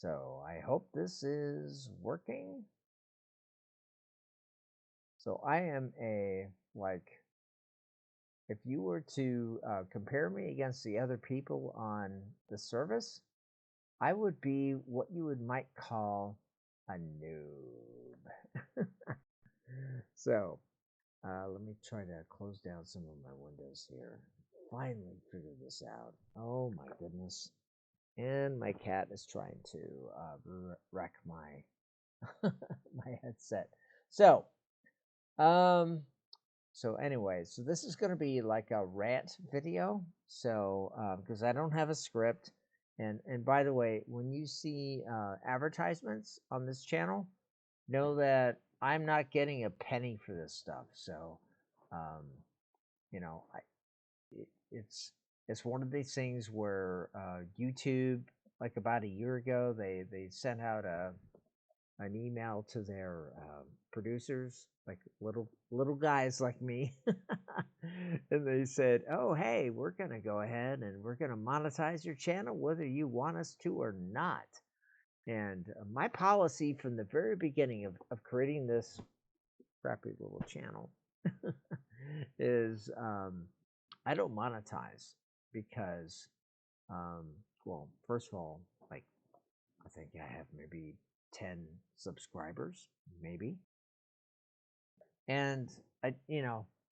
So I hope this is working. So I am if you were to compare me against the other people on the service, I would be what you might call a noob. So let me try to close down some of my windows here. Finally figure this out. Oh my goodness. And my cat is trying to wreck my my headset. So, anyway, so this is going to be like a rant video. So, because I don't have a script, and by the way, when you see advertisements on this channel, know that I'm not getting a penny for this stuff. So, um, you know, it's one of these things where YouTube, like about a year ago, they sent out an email to their producers, like little guys like me, and they said, "Oh, hey, we're gonna go ahead and we're gonna monetize your channel, whether you want us to or not." And my policy from the very beginning of creating this crappy little channel is I don't monetize because, well, first of all, like I think I have maybe 10 subscribers, maybe. And I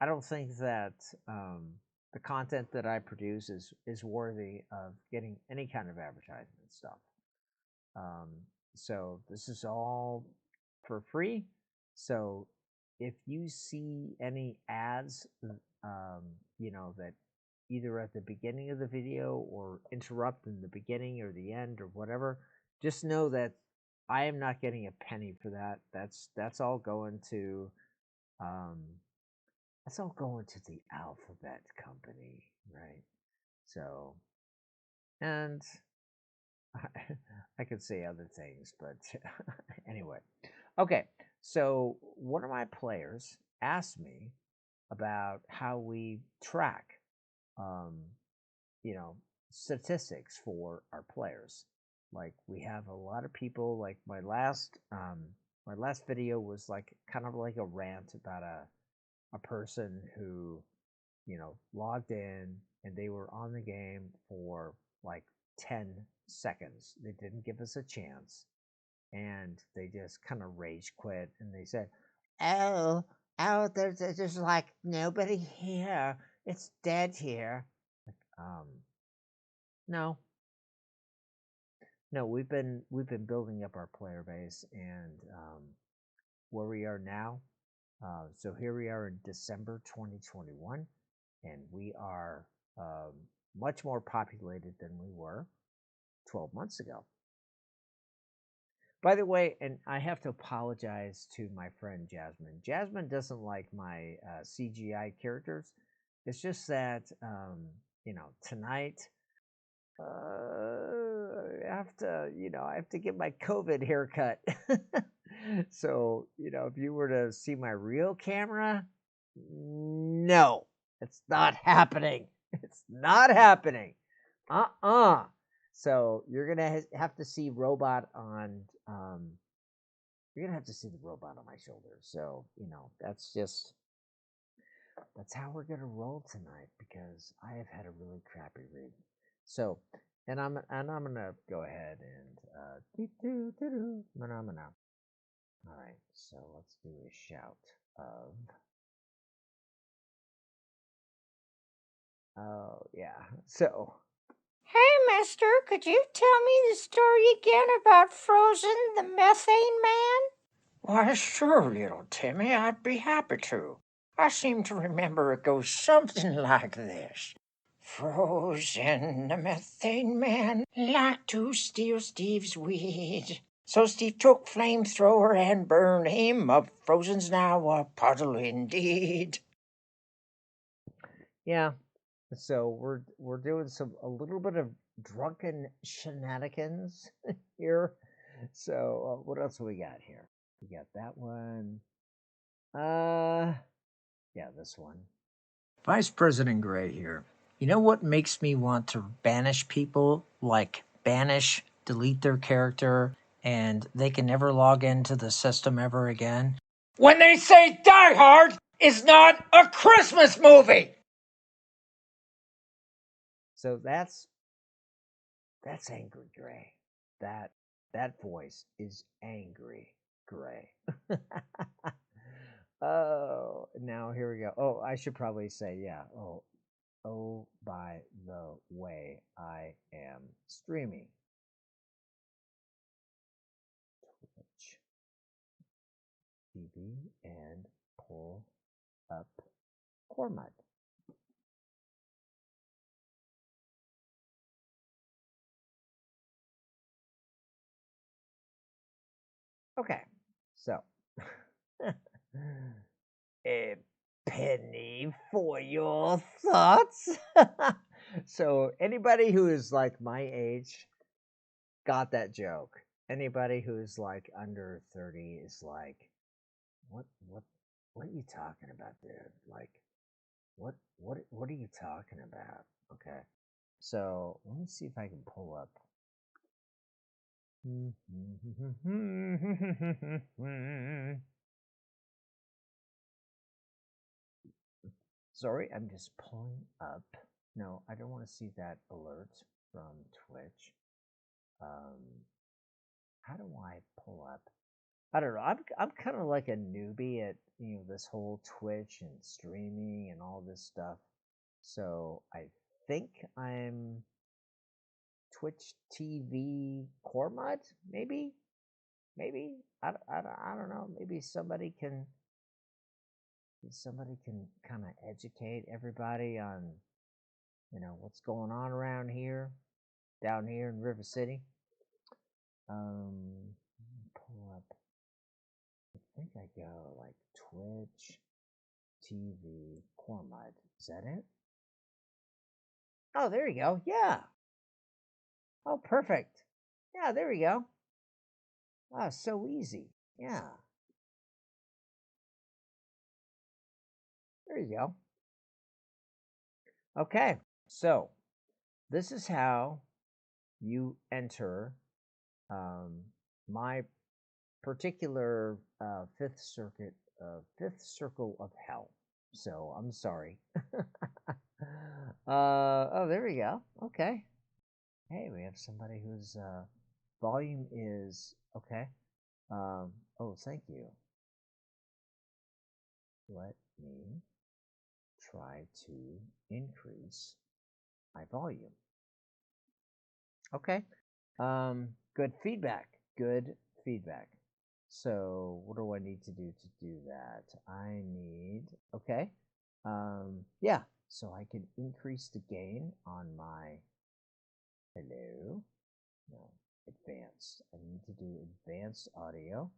don't think that the content that I produce is worthy of getting any kind of advertisement stuff. Um, so this is all for free. So if you see any ads, that either at the beginning of the video or interrupt in the beginning or the end or whatever, just know that I am not getting a penny for that. That's all going to the Alphabet company, right? So, and I could say other things, but anyway. Okay, so one of my players asked me about how we track, um, statistics for our players. Like we have a lot of people. Like my last video was like kind of like a rant about a person who logged in and they were on the game for like 10 seconds. They didn't give us a chance and they just kind of rage quit and they said, "Oh, there's like nobody here. It's dead here." Um, no, no, we've been building up our player base and where we are now. So here we are in December 2021, and we are um, much more populated than we were 12 months ago. By the way, and I have to apologize to my friend Jasmine. Jasmine doesn't like my CGI characters. It's just that tonight I have to get my COVID haircut. So if you were to see my real camera, no, it's not happening. It's not happening. So you're gonna have to see robot on. You're gonna have to see the robot on my shoulder. So that's how we're gonna roll tonight because I have had a really crappy read. So, and I'm gonna go ahead and all right. So let's do a shout of. Oh yeah. So Hey, mister, could you tell me the story again about Frozen the Methane Man? Why, sure, little Timmy, I'd be happy to. I seem to remember it goes something like this. Frozen the Methane Man liked to steal Steve's weed. So Steve took flamethrower and burned him up. Frozen's now a puddle indeed. yeah. So we're doing a little bit of drunken shenanigans here. So what else we got here? We got that one. Yeah, this one. Vice President Gray here. You know what makes me want to banish people like banish delete their character, and they can never log into the system ever again? When they say Die Hard is not a Christmas movie! So that's Angry Gray. That voice is Angry Gray. Oh, now here we go. Oh, I should probably say, yeah. Oh, by the way, I am streaming Twitch TV and pull up coremud. Okay, so a penny for your thoughts. So anybody who is like my age got that joke. Anybody who's like under 30 is like, what are you talking about, dude? Like, what are you talking about? Okay, so let me see if I can pull up. Sorry, I'm just pulling up. No, I don't want to see that alert from Twitch. How do I pull up? I don't know. I'm kind of like a newbie at this whole Twitch and streaming and all this stuff. So I think I'm Twitch TV coremud, maybe. I don't know. Maybe somebody can kind of educate everybody on what's going on around here, down here in River City. Pull up. I think I go like Twitch TV coremud. Is that it? Oh, there you go. Yeah. Oh, perfect. Yeah, there we go. Oh, so easy. Yeah. There you go. Okay. So this is how you enter my particular fifth circle of hell. So I'm sorry. Oh, there we go. Okay. Hey, we have somebody whose volume is okay. Oh, thank you. Let me try to increase my volume. Okay. Good feedback. Good feedback. So what do I need to do that? I need, okay. Yeah, so I can increase the gain on my, hello, no, advanced. I need to do advanced audio.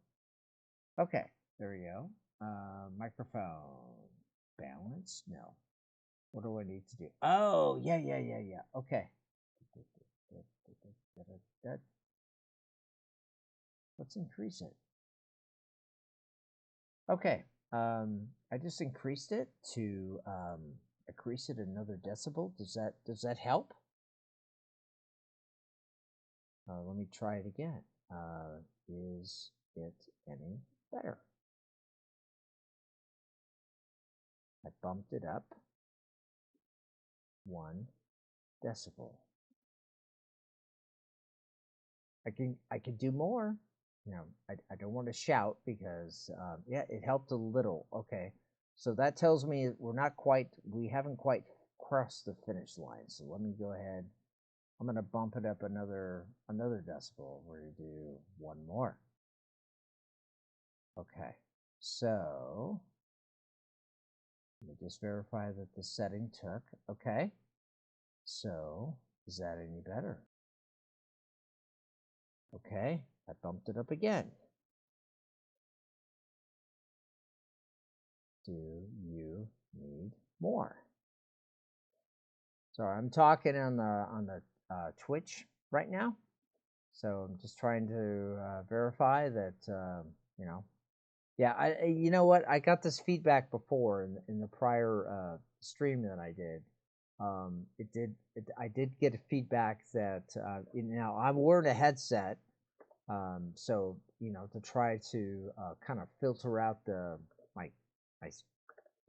Okay, there we go. Microphone balance, no. What do I need to do? Oh, yeah. Okay. Let's increase it. Okay. I just increased it to increase it another decibel. Does that help? Let me try it again. Is it any better? I bumped it up 1 decibel. I can do more. I don't want to shout because yeah, it helped a little. Okay, so that tells me we haven't quite crossed the finish line. So let me go ahead. I'm gonna bump it up another decibel. We're gonna do one more. Okay, so let me just verify that the setting took. Okay, so is that any better? Okay, I bumped it up again. Do you need more? So I'm talking on the Twitch right now. So I'm just trying to verify that Yeah, you know what? I got this feedback before in the prior stream that I did. I did get a feedback that now I'm wearing a headset, so to try to kind of filter out my my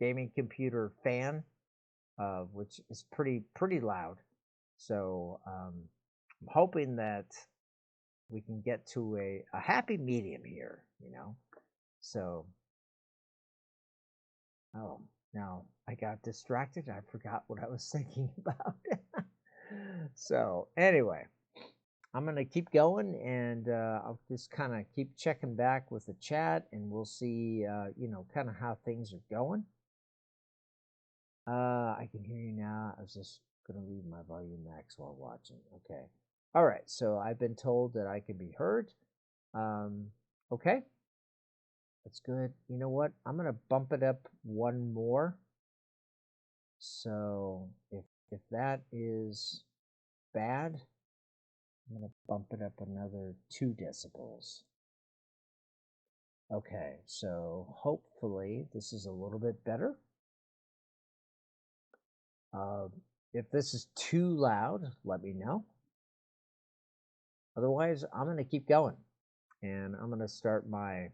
gaming computer fan, which is pretty loud. So I'm hoping that we can get to a happy medium here. So, oh, now I got distracted. I forgot what I was thinking about. So, anyway, I'm going to keep going, and I'll just kind of keep checking back with the chat, and we'll see, kind of how things are going. I can hear you now. I was just going to leave my volume max while watching. Okay. All right. So I've been told that I can be heard. Okay. That's good. You know what? I'm going to bump it up one more. So if that is bad, I'm going to bump it up another 2 decibels. Okay. So hopefully this is a little bit better. If this is too loud, let me know. Otherwise, I'm going to keep going, and I'm going to start my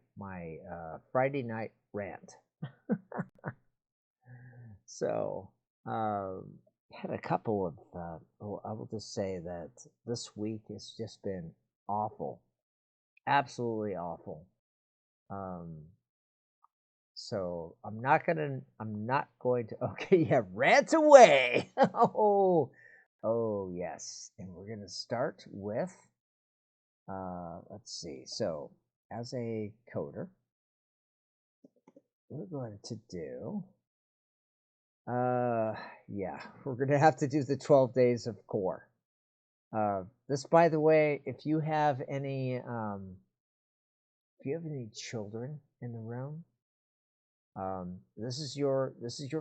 Friday night rant. So, had a couple of. I will just say that this week has just been awful, absolutely awful. So I'm not going to. Okay, yeah, rant away. Oh yes, and we're gonna start with. Let's see. So, as a coder, we're going to do. Yeah, we're going to have to do the 12 days of core. This, by the way, if you have any children in the room, this is your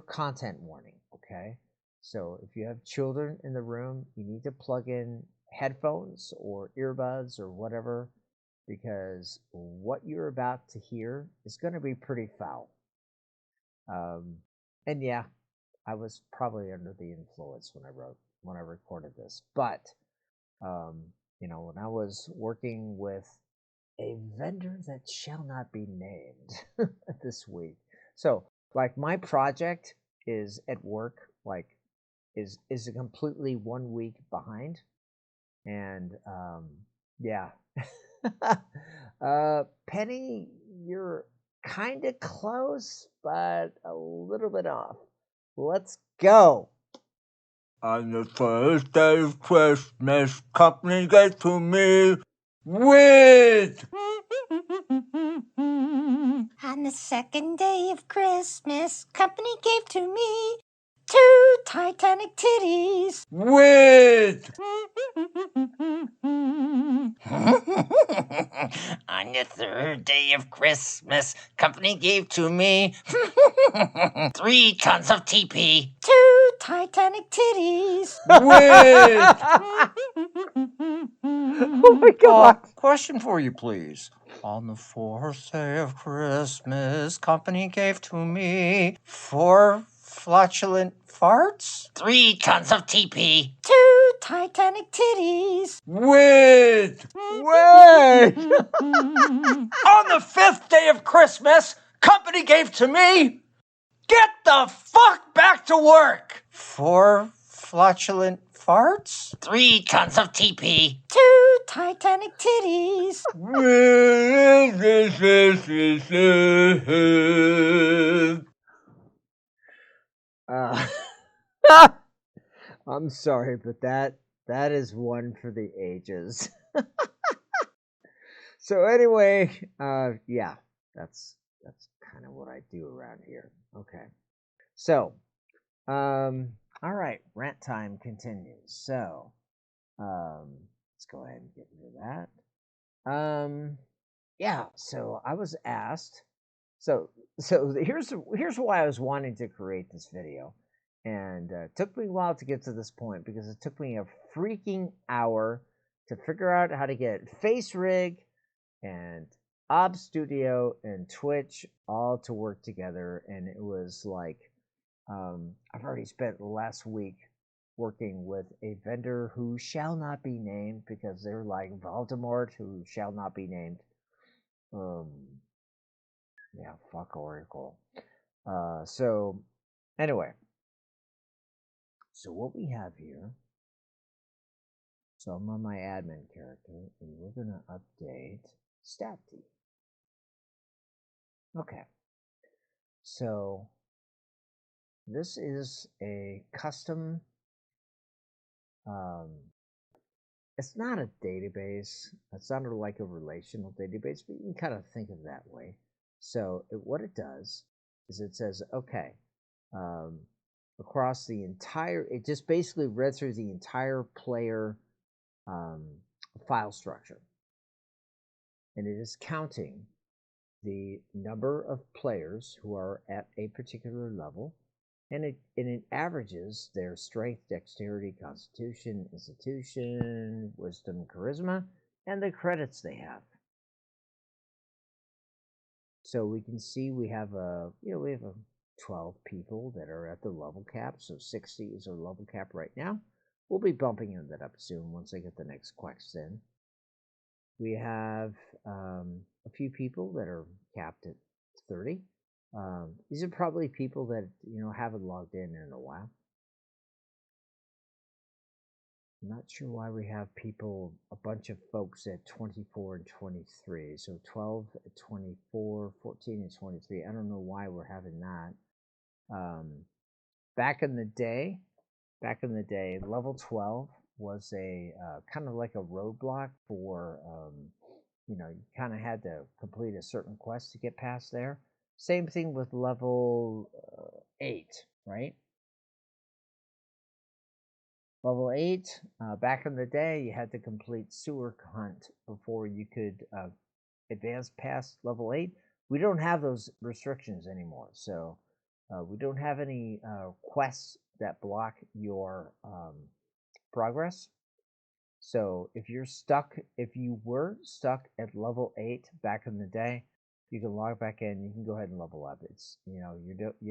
content warning. Okay, so if you have children in the room, you need to plug in headphones or earbuds or whatever, because what you're about to hear is going to be pretty foul. And yeah, I was probably under the influence when I recorded this, but when I was working with a vendor that shall not be named this week. So, like, my project is at work, like, is a completely 1 week behind, and yeah. Penny, you're kind of close, but a little bit off. Let's go. On the first day of Christmas, company gave to me with. On the second day of Christmas, company gave to me 2 Titanic titties. With. On the third day of Christmas, company gave to me 3 tons of TP. 2 Titanic titties. With. Oh my God. Question for you, please. On the fourth day of Christmas, company gave to me 4 flatulent farts, 3 tons of TP. 2 Titanic titties. With. Wait. On the fifth day of Christmas, company gave to me. Get the fuck back to work! 4 flatulent farts, 3 tons of TP. 2 Titanic titties. I'm sorry, but that is one for the ages. So anyway, yeah, that's kind of what I do around here. Okay, so all right, rant time continues. So let's go ahead and get into that. Yeah, so I was asked. So here's why I was wanting to create this video, and it took me a while to get to this point because it took me a freaking hour to figure out how to get Face Rig and Ob Studio and Twitch all to work together, and it was like I've already spent the last week working with a vendor who shall not be named because they're like Voldemort, who shall not be named. Yeah, fuck Oracle. So anyway, so what we have here. So I'm on my admin character, and we're gonna update StatD. Okay. So this is a custom. It's not a database. It's not like a relational database, but you can kind of think of it that way. So what it does is it says, okay, across the entire, it just basically read through the entire player file structure, and it is counting the number of players who are at a particular level, and it averages their strength, dexterity, constitution, institution, wisdom, charisma, and the credits they have. So we can see we have 12 people that are at the level cap. So 60 is our level cap right now. We'll be bumping that up soon once I get the next quest in. We have a few people that are capped at 30. These are probably people that haven't logged in a while. I'm not sure why we have a bunch of folks at 24 and 23. So 12 at 24, 14 and 23. I don't know why we're having that. Back in the day, level 12 was a kind of like a roadblock for, you kind of had to complete a certain quest to get past there. Same thing with level 8, right? Level 8, back in the day, you had to complete sewer hunt before you could advance past level 8. We don't have those restrictions anymore, so we don't have any quests that block your progress. So if you were stuck at level 8 back in the day, you can log back in. You can go ahead and level up. It's you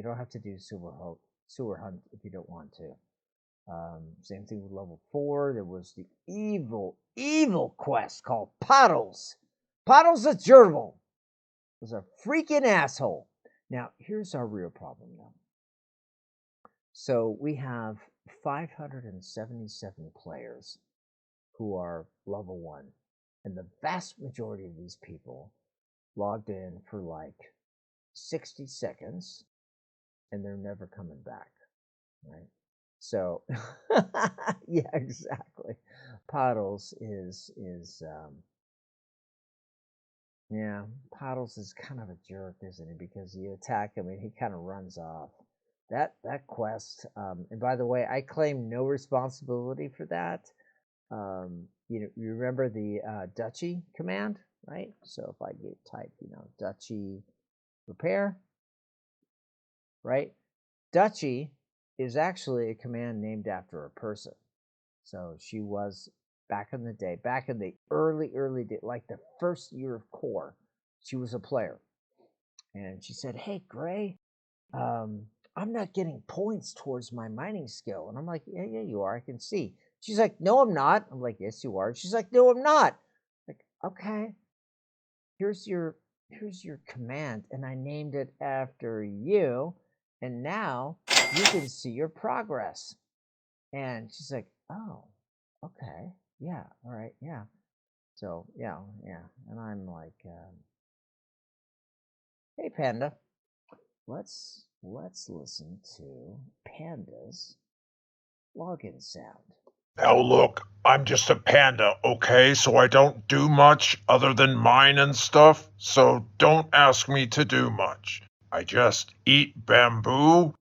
don't have to do sewer hunt if you don't want to. Same thing with level 4. There was the evil quest called Puddles. Puddles the Gerbil was a freaking asshole. Now, here's our real problem now. So we have 577 players who are level 1. And the vast majority of these people logged in for like 60 seconds and they're never coming back, right? So, yeah, exactly. Puddles Puddles is kind of a jerk, isn't he? Because you attack him and he kind of runs off. That quest, and by the way, I claim no responsibility for that. You remember the duchy command, right? So if I type, duchy repair, right? Duchy is actually a command named after a person. So she was back in the early day, like the first year of core, she was a player. And she said, "Hey, Gray, I'm not getting points towards my mining skill." And I'm like, yeah, you are. I can see. She's like, "No, I'm not." I'm like, "Yes, you are." She's like, "No, I'm not." Like, okay, here's your command, and I named it after you, and now you can see your progress. And she's like, "Oh, okay, yeah, all right, yeah." So yeah, and I'm like, "Hey, Panda, let's listen to Panda's login sound." Now look, I'm just a panda, okay? So I don't do much other than mine and stuff, so don't ask me to do much. I just eat bamboo.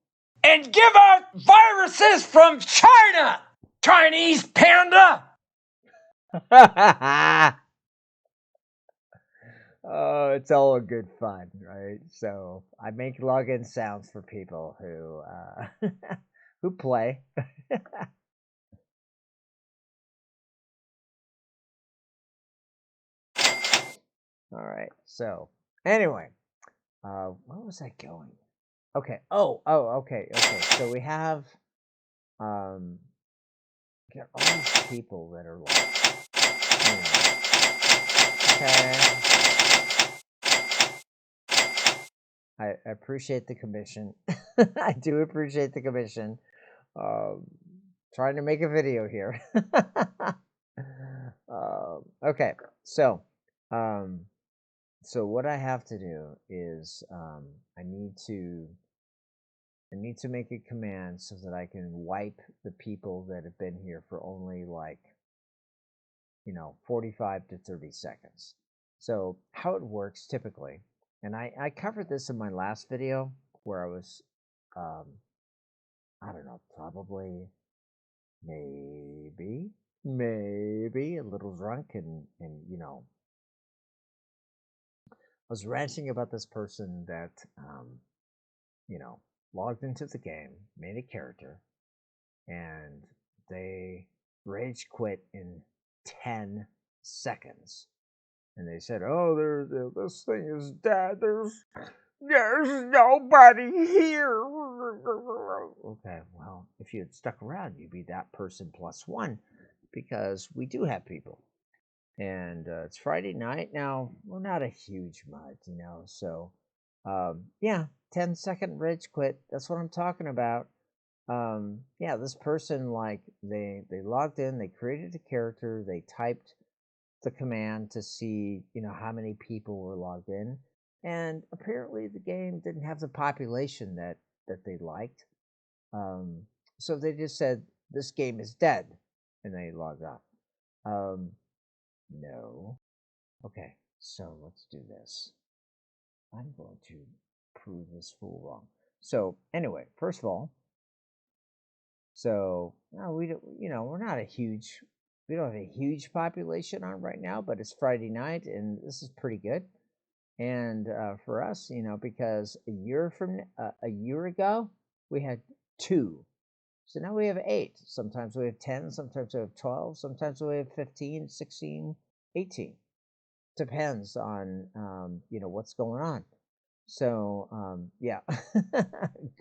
And give out viruses from China, Chinese panda! Oh, it's all good fun, right? So I make login sounds for people who who play. All right. So anyway, where was I going? Okay. Oh, okay. So we have at all these people that are like, okay. I appreciate the commission. I do appreciate the commission. Trying to make a video here. Okay, so what I have to do is I need to make a command so that I can wipe the people that have been here for only like 45 to 30 seconds. So how it works typically, and I covered this in my last video where I was I don't know, probably maybe a little drunk, and I was ranting about this person that logged into the game, made a character, and they rage quit in 10 seconds. And they said, "Oh, this thing is dead. There's nobody here." Okay, well, if you had stuck around, you'd be that person plus one, because we do have people. And it's Friday night now. We're not a huge mud, so yeah, 10-second rage quit. That's what I'm talking about. Yeah, this person, like, they logged in, they created a character, they typed the command to see how many people were logged in, and apparently the game didn't have the population that they liked. So they just said this game is dead, and they logged off. No. Okay, so let's do this. I'm going to prove this fool wrong. So anyway, first of all, we don't, we're not a huge, we don't have a huge population on right now, but it's Friday night, and this is pretty good. And for us, because a year ago we had 2, so now we have 8. Sometimes we have 10, sometimes we have 12, sometimes we have 15, 16, 18. Depends on what's going on. So yeah,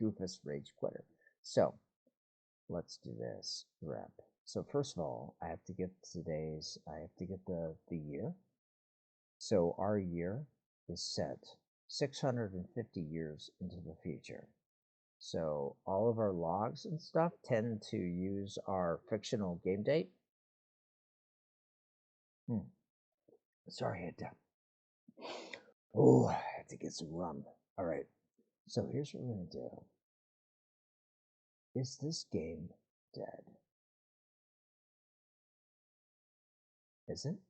Goofus rage quitter. So let's do this rep. So first of all, I have to get the year. So our year is set 650 years into the future. So all of our logs and stuff tend to use our fictional game date. Sorry, I had to. Oh, I have to get some rum. All right. So here's what we're gonna do. Is this game dead? Is it?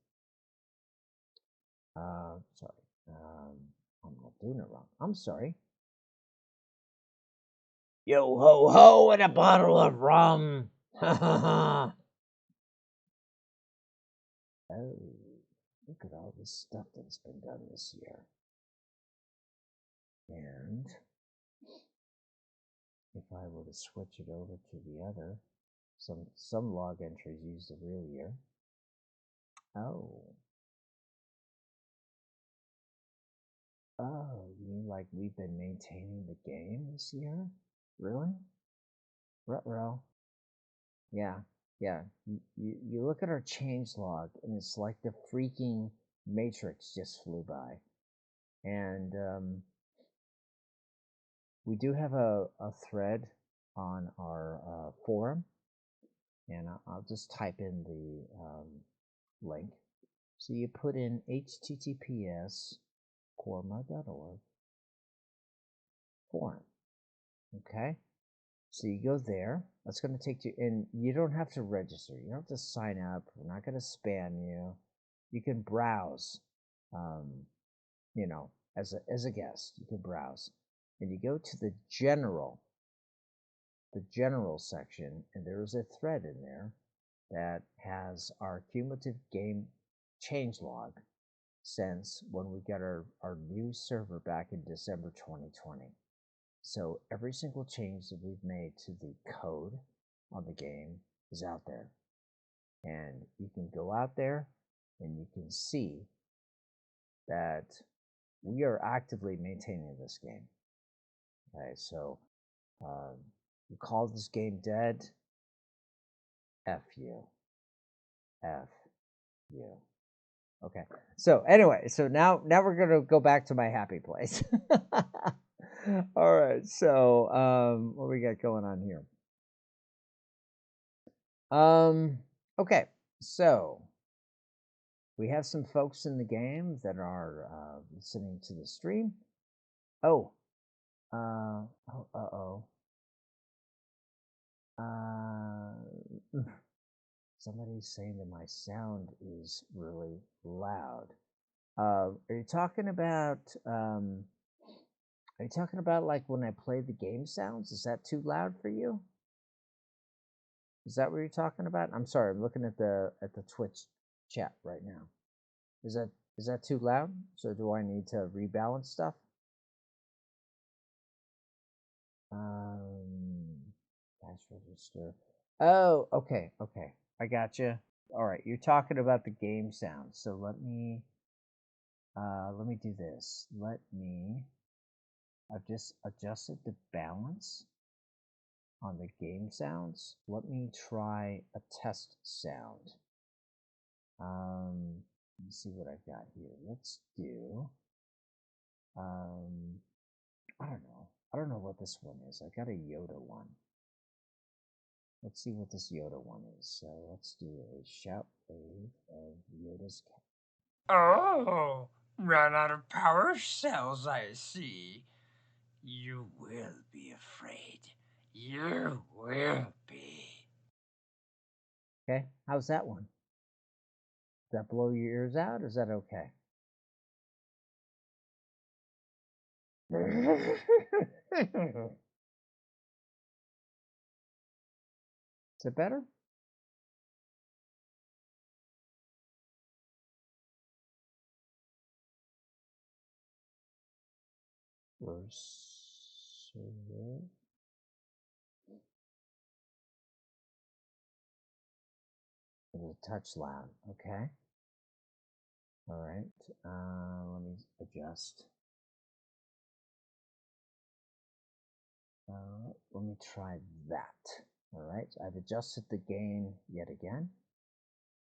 Sorry. I'm not doing it wrong. I'm sorry. Yo ho ho and a bottle of rum. Ha ha ha. Oh, look at all this stuff that's been done this year. And if I were to switch it over to the other, some log entries use the real year. Oh. Oh, you mean like we've been maintaining the game this year? Really? Ruh-roh. Yeah, yeah. You look at our change log, and it's like the freaking Matrix just flew by. And we do have a thread on our forum, and I'll just type in the link. So you put in https coremud.org forum. Okay? So you go there. That's going to take you, and you don't have to register. You don't have to sign up. We're not going to spam you. You can browse, as a guest. You can browse, and you go to the general section, and there is a thread in there that has our cumulative game change log since when we got our new server back in December 2020. So every single change that we've made to the code on the game is out there. And you can go out there and you can see that we are actively maintaining this game. Okay, so we call this game dead. F you. F you. Okay. So anyway, so now we're gonna go back to my happy place. All right. So what we got going on here? Okay. So we have some folks in the game that are listening to the stream. Oh. Uh-oh. Somebody's saying that my sound is really loud. Are you talking about like when I play the game sounds? Is that too loud for you? Is that what you're talking about? I'm sorry, I'm looking at the Twitch chat right now. Is that too loud? So do I need to rebalance stuff? Cash register. Oh, okay. I got you. All right, you're talking about the game sounds. So let me do this. I've just adjusted the balance on the game sounds. Let me try a test sound. Let me see what I've got here. Let's do. I don't know what this one is. I got a Yoda one. Let's see what this Yoda one is. So let's do a shout wave of Yoda's cat. Oh, run out of power cells, I see. You will be afraid. You will be. Okay, how's that one? Does that blow your ears out? Or is that okay? Is it better? Worse. It was a touch loud. Okay. All right. Let me adjust. Let me try that. All right. I've adjusted the gain yet again.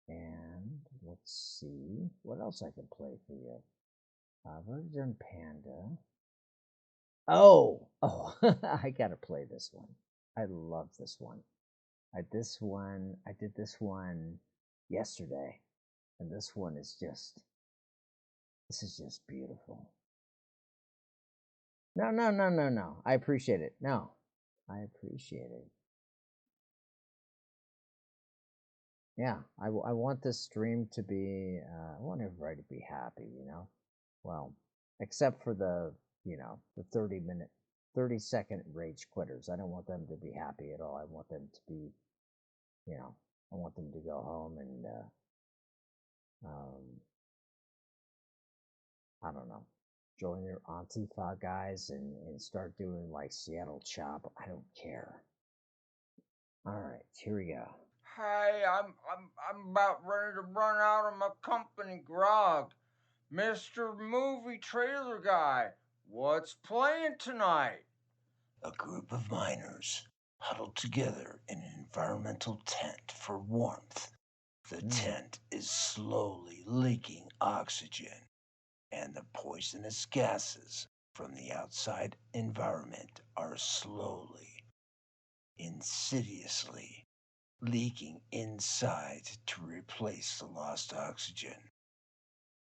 And let's see what else I can play for you. I've already done Panda. Oh, I gotta play this one. I love this one. I did this one yesterday, and this is just beautiful. No. I appreciate it. No, I appreciate it. Yeah, I want this stream to be, I want everybody to be happy, Well, except for the 30-second rage quitters. I don't want them to be happy at all. I want them to be, I want them to go home and, I don't know, join your Antifa guys and start doing like Seattle Chop. I don't care. All right, here we go. Hey, I'm about ready to run out of my company grog. Mr. Movie Trailer Guy, what's playing tonight? A group of miners huddled together in an environmental tent for warmth. The tent is slowly leaking oxygen, and the poisonous gases from the outside environment are slowly, insidiously leaking inside to replace the lost oxygen.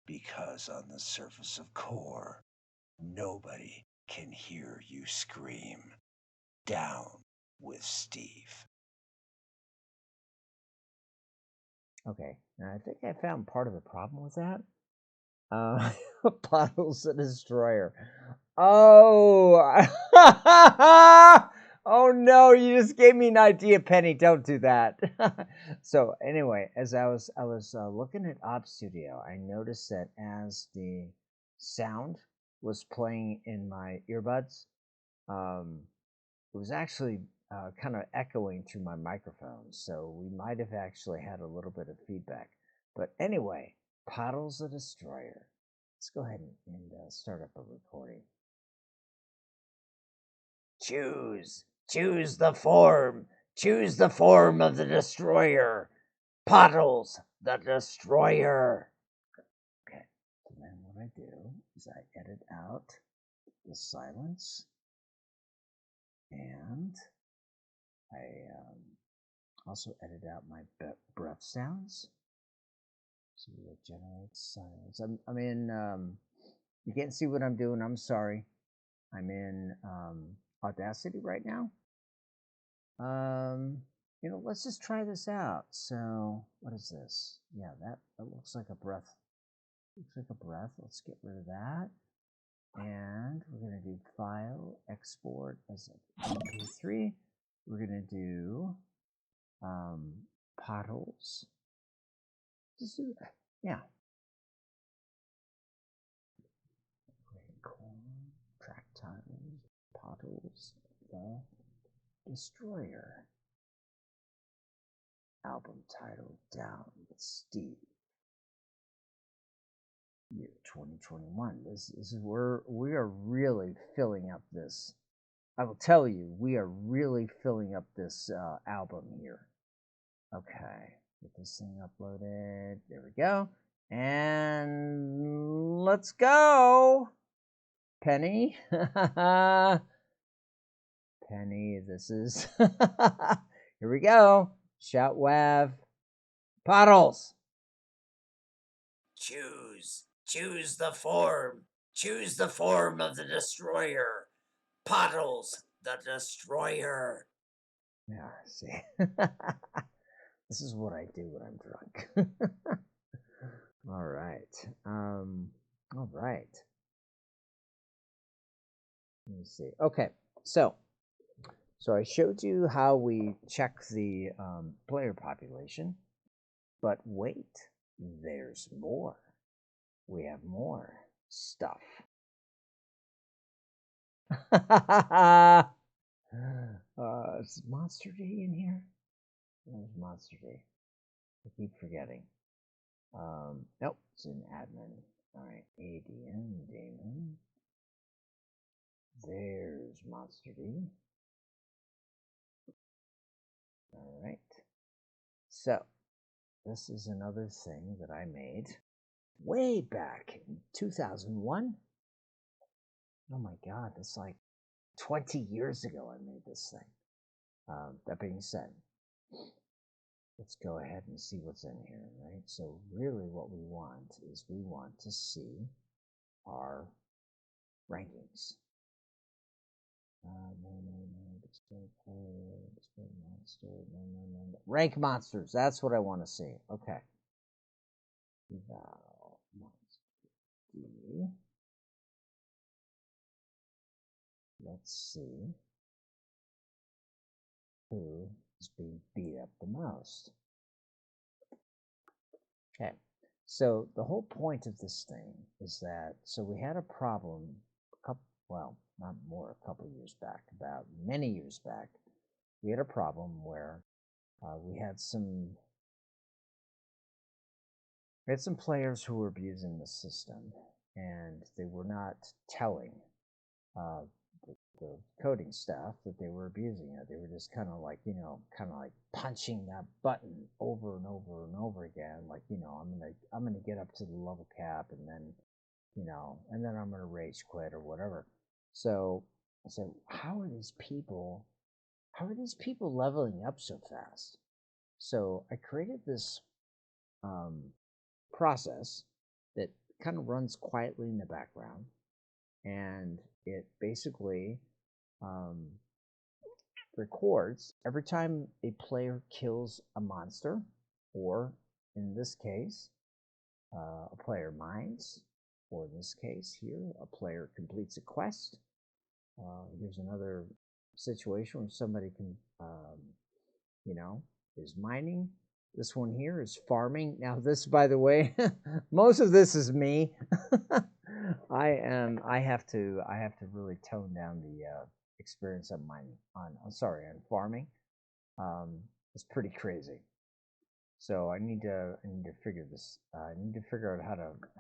Because on the surface of core, nobody can hear you scream. Down with Steve. Okay, now I think I found part of the problem with that. Bottles the Destroyer. Oh, oh no! You just gave me an idea, Penny. Don't do that. So anyway, as I was looking at Op Studio, I noticed that as the sound was playing in my earbuds, it was actually kind of echoing through my microphone. So we might have actually had a little bit of feedback. But anyway, Bottles the Destroyer. Let's go ahead and start up a recording. Choose the form Choose the form of the destroyer. Puddles, the destroyer. Okay, so then what I do is I edit out the silence, and I also edit out my breath sounds. So it generates silence. I'm in. You can't see what I'm doing. I'm sorry. I'm in Audacity right now. Let's just try this out. So, what is this? Yeah, that looks like a breath. Looks like a breath. Let's get rid of that. And we're going to do file, export as an MP3. We're going to do potholes. Just do that. Yeah. Track titles, potholes, the destroyer. Album title Down with Steve. Year 2021. This is where we are really filling up this. I will tell you, we are really filling up this album here. Okay, get this thing uploaded. There we go. And let's go. Penny. Penny, this is. Here we go. Shout wav. Puddles. Choose the form. Choose the form of the destroyer. Puddles, the destroyer. Yeah, see. This is what I do when I'm drunk. All right. All right. Let me see. Okay, so I showed you how we check the player population, but wait, there's more. We have more stuff. Is Monster D in here? Where's Monster D? I keep forgetting. Nope, it's in admin. All right, ADM Damon. There's Monster D. All right. So, this is another thing that I made way back in 2001. Oh my God, that's like 20 years ago I made this thing. That being said, let's go ahead and see what's in here, right? So really what we want is we want to see our rankings. Display monster, no. Rank monsters, that's what I want to see. Okay. Eval monster. Let's see who is being beat up the most. Okay, so the whole point of this thing is that, so we had a problem a couple years back, about many years back, we had a problem where we had some players who were abusing the system, and they were not telling the coding staff that they were abusing it. They were just kind of like punching that button over and over and over again. Like, I'm gonna get up to the level cap, and then, and then I'm gonna rage quit or whatever. So I said, how are these people leveling up so fast? So I created this process that kind of runs quietly in the background, and it basically records every time a player kills a monster, or in this case, a player mines, or in this case here, a player completes a quest. Here's another situation where somebody can, is mining. This one here is farming. Now, this, by the way, most of this is me. I have to really tone down the experience of mining on farming. It's pretty crazy. So I need to figure this. I need to figure out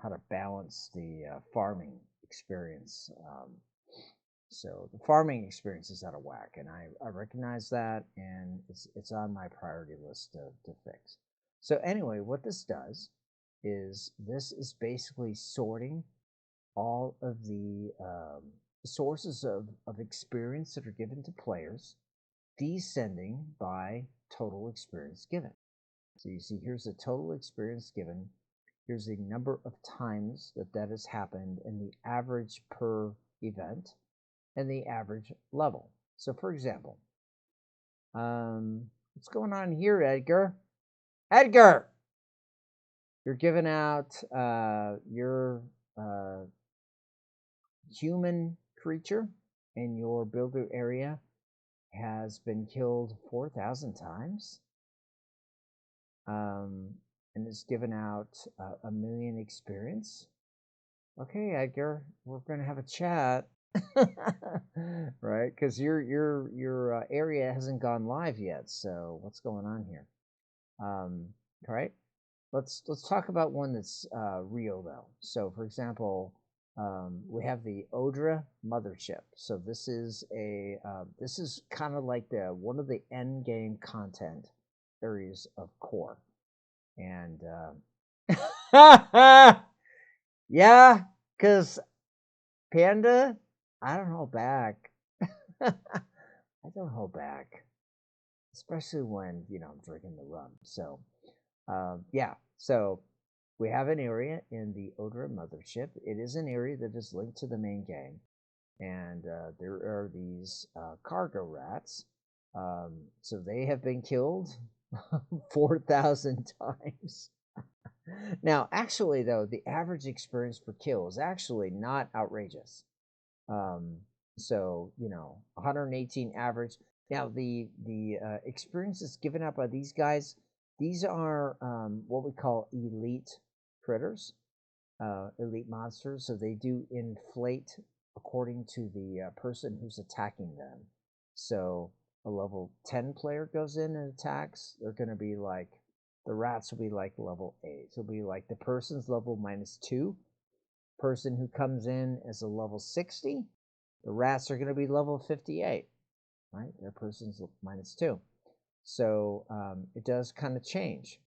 how to balance the farming experience So the farming experience is out of whack, and I recognize that, and it's on my priority list to fix. So anyway, what this does is this is basically sorting all of the sources of experience that are given to players, descending by total experience given. So you see, here's the total experience given. Here's the number of times that has happened, and the average per event, and the average level. So, for example, what's going on here, Edgar? Edgar, you're giving out your human creature in your builder area has been killed 4,000 times, and it's given out 1,000,000 experience. Okay, Edgar, we're gonna have a chat, right? Because your area hasn't gone live yet. So what's going on here? Right? Let's talk about one that's real though. So for example, we have the Odra mothership. So this is this is kind of like the one of the end game content areas of core, and yeah, because Panda, I don't hold back. I don't hold back, especially when I'm drinking the rum. So, yeah. So we have an area in the Odra mothership. It is an area that is linked to the main game, and there are these cargo rats. So they have been killed 4,000 times. Now, actually, though, the average experience per kill is actually not outrageous. So 118 average. Now the experiences given out by these guys, these are what we call elite critters, elite monsters. So they do inflate according to the person who's attacking them. So a level 10 player goes in and attacks, they're going to be like, the rats will be like level 8. It'll be like the person's level -2. Person who comes in as a level 60, the rats are going to be level 58, right? Their person's -2. So it does kind of change.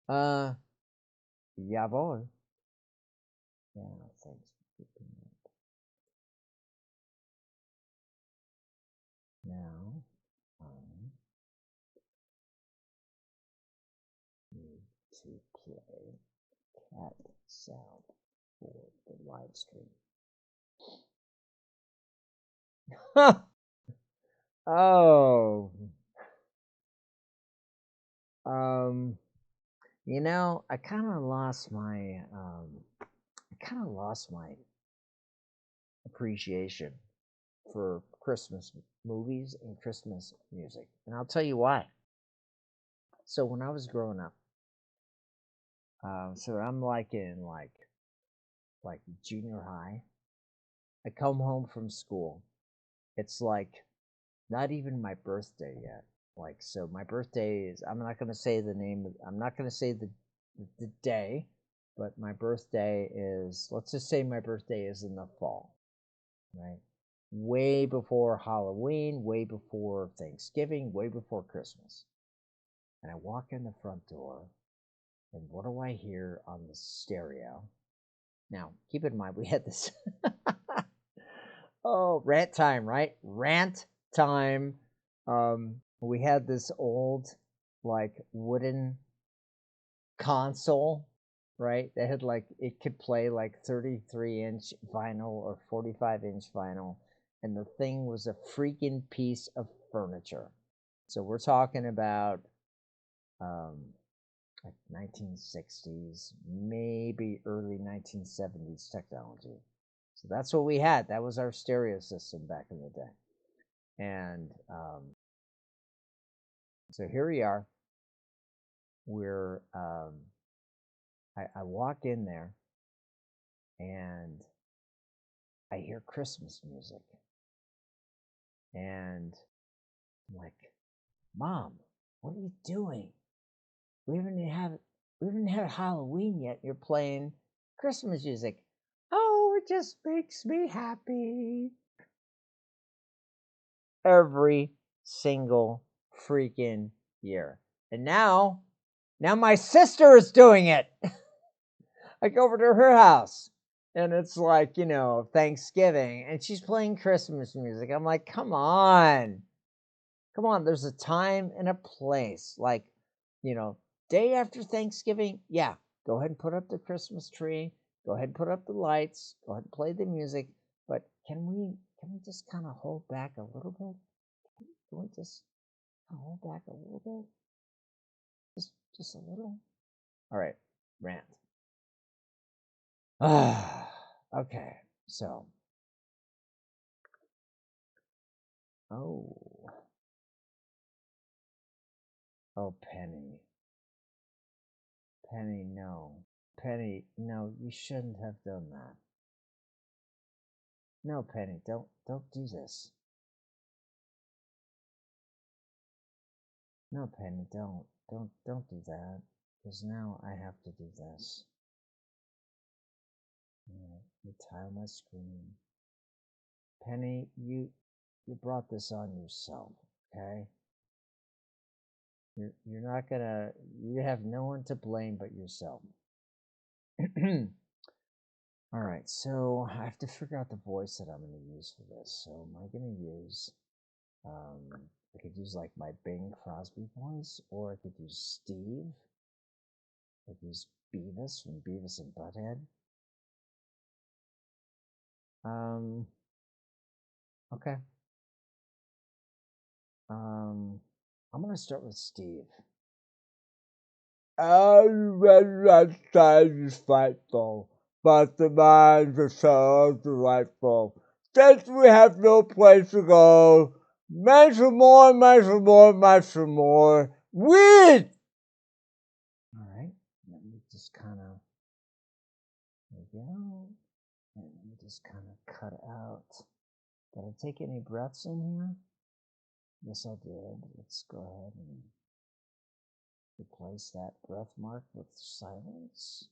Yeah, boy. Yeah, thanks for keeping that. Now, I need to play cat sound for the live stream. Oh, I kind of lost my appreciation for Christmas movies and Christmas music, and I'll tell you why. So when I was growing up, so I'm like in like junior high. I come home from school. It's like not even my birthday yet. Like, so my birthday is, I'm not going to say the name, I'm not going to say the day, but my birthday is, let's just say my birthday is in the fall, right? Way before Halloween, way before Thanksgiving, way before Christmas. And I walk in the front door, and what do I hear on the stereo? Now, keep in mind, we had this. Oh, rant time, right? Rant time. We had this old, like, wooden console, right? That had like, it could play like 33-inch vinyl or 45-inch vinyl, and the thing was a freaking piece of furniture. So we're talking about like 1960s, maybe early 1970s technology. So that's what we had. That was our stereo system back in the day. And so here we are. We're I walk in there, and I hear Christmas music, and I'm like, "Mom, what are you doing? We haven't had Halloween yet. You're playing Christmas music." "Oh, it just makes me happy." every single freaking year. And now my sister is doing it. I go over to her house and it's like, Thanksgiving and she's playing Christmas music. I'm like, come on. Come on. There's a time and a place. Like, day after Thanksgiving, yeah, go ahead and put up the Christmas tree. Go ahead and put up the lights. Go ahead and play the music. But can we just kind of hold back a little bit? Can we just hold back a little bit? Just a little? All right, rant. Okay, so. Oh. Oh, Penny. Penny, no. Penny, no, you shouldn't have done that. No, Penny, don't do this. No, Penny, don't do that. Because now I have to do this. You tile my screen. Penny, you brought this on yourself, okay? You're not gonna. You have no one to blame but yourself. All right, so I have to figure out the voice that I'm going to use for this. So am I going to use? I could use like my Bing Crosby voice, or I could use Steve. I could use Beavis from Beavis and Butthead. Okay. I'm gonna start with Steve. That time is frightful, but the minds are so delightful. Since we have no place to go, measure more, measure more, measure more. Win! All right. Let me just kind of. There we go. And let me just kind of cut out. Did I take any breaths in here? Yes, I did. Let's go ahead and replace that breath mark with silence.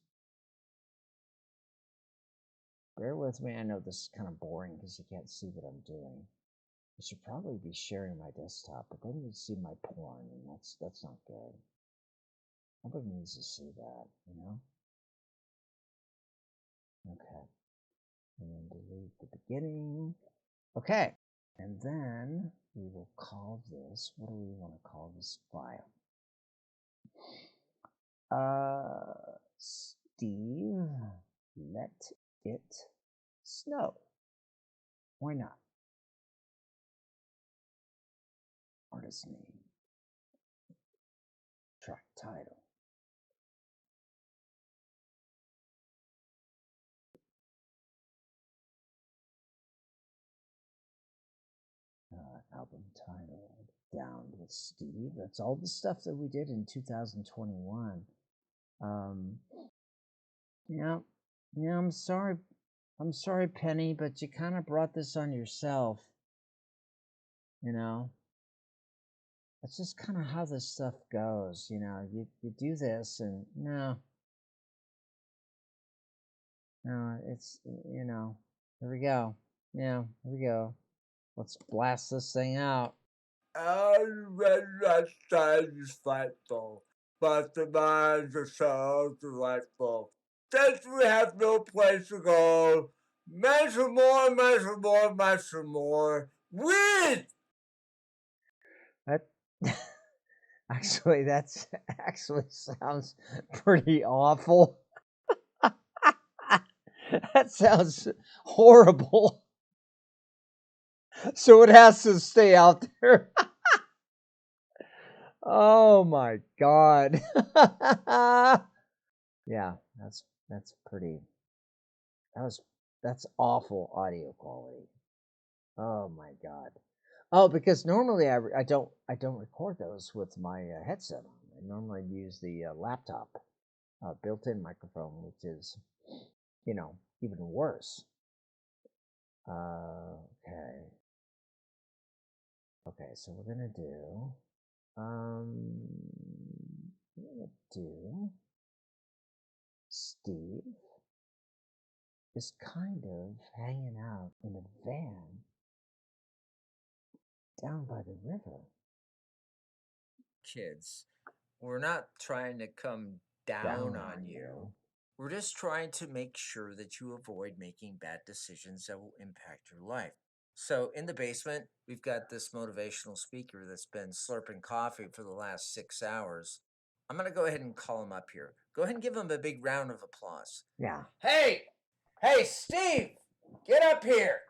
Bear with me. I know this is kind of boring because you can't see what I'm doing. I should probably be sharing my desktop, but then you'd see my porn, and that's not good. Nobody needs to see that, Okay. And then delete the beginning. Okay. And then we will call this, what do we want to call this file? Steve, let it snow. Why not? Artist name. Track title. Album title. Down with Steve. That's all the stuff that we did in 2021. Yeah, I'm sorry. I'm sorry, Penny, but you kind of brought this on yourself. That's just kind of how this stuff goes. You do this, and no, it's here we go. Yeah, here we go. Let's blast this thing out. That time is frightful, but the minds are so delightful. Since we have no place to go, measure more, measure more, measure more. Win! That that's actually sounds pretty awful. That sounds horrible. So it has to stay out there. Oh my god. Yeah, that's pretty. That's awful audio quality. Oh my god. Oh, because normally I don't record those with my headset on. I normally use the laptop built-in microphone, which is even worse. Okay. Okay, so we're gonna do. We're gonna do. Steve is kind of hanging out in a van Down by the river. Kids, we're not trying to come down on you. We're just trying to make sure that you avoid making bad decisions that will impact your life. So, in the basement, we've got this motivational speaker that's been slurping coffee for the last 6 hours. I'm going to go ahead and call him up here. Go ahead and give him a big round of applause. Yeah. Hey! Hey, Steve! Get up here!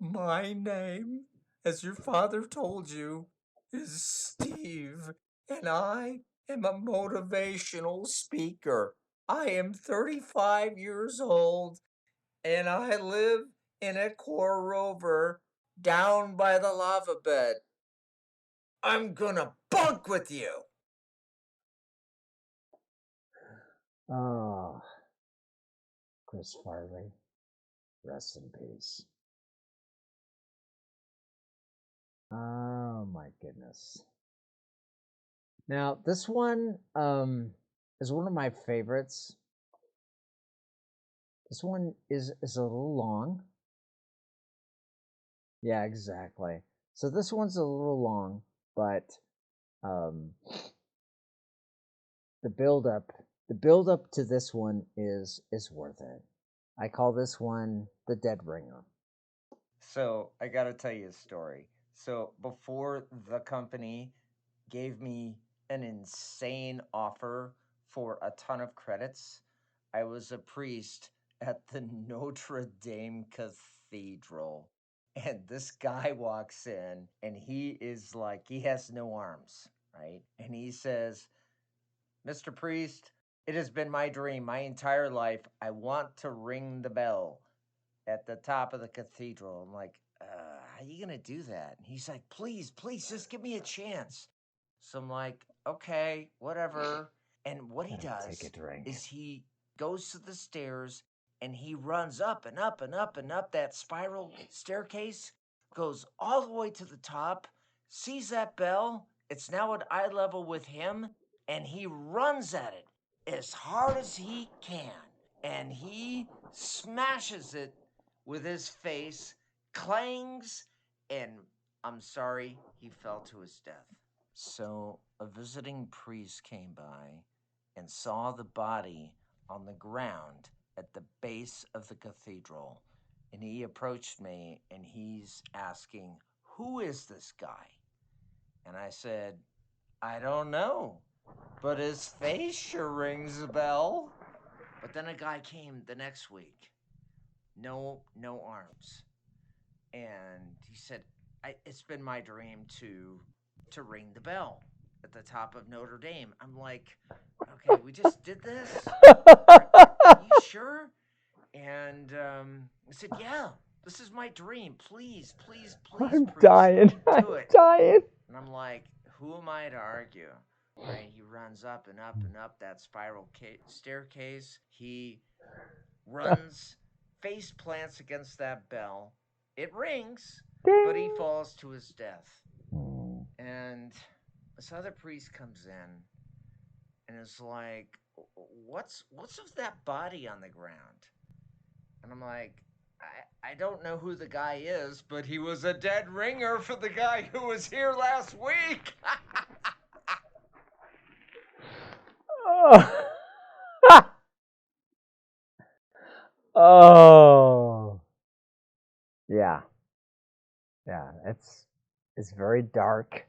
My name, as your father told you, is Steve, and I am a motivational speaker. I am 35 years old, and I live in a rover down by the lava bed. I'm gonna bunk with you. Oh, Chris Farley, rest in peace. Oh my goodness. Now this one is one of my favorites. This one is a little long. Yeah, exactly. So this one's a little long, but um, the build up to this one is worth it. I call this one the Dead Ringer. So I gotta tell you a story. So before the company gave me an insane offer for a ton of credits, I was a priest at the Notre Dame Cathedral. And this guy walks in and he is like, he has no arms, right? And he says, Mr. Priest, it has been my dream my entire life. I want to ring the bell at the top of the cathedral. I'm like, how are you going to do that? And he's like, please, just give me a chance. So I'm like, okay, whatever. And what he does is he goes to the stairs and he runs up and up and up and up that spiral staircase, goes all the way to the top, sees that bell. It's now at eye level with him, and he runs at it as hard as he can. And he smashes it with his face, clangs, and I'm sorry, he fell to his death. So a visiting priest came by and saw the body on the ground at the base of the cathedral. And he approached me and he's asking, who is this guy? And I said, I don't know, but his face sure rings a bell. But then a guy came the next week, no arms. And he said, it's been my dream to ring the bell at the top of Notre Dame. I'm like, okay, we just did this. Are you sure? And I said, yeah, this is my dream. Please, priest, Dying. do it. Dying. And I'm like, who am I to argue? Right? He runs up and up and up that spiral staircase. He runs, face plants against that bell. It rings, but he falls to his death. And this other priest comes in and is like, what's with that body on the ground? And I'm like, I don't know who the guy is, but he was a dead ringer for the guy who was here last week. Oh. Oh. Yeah. Yeah, it's very dark.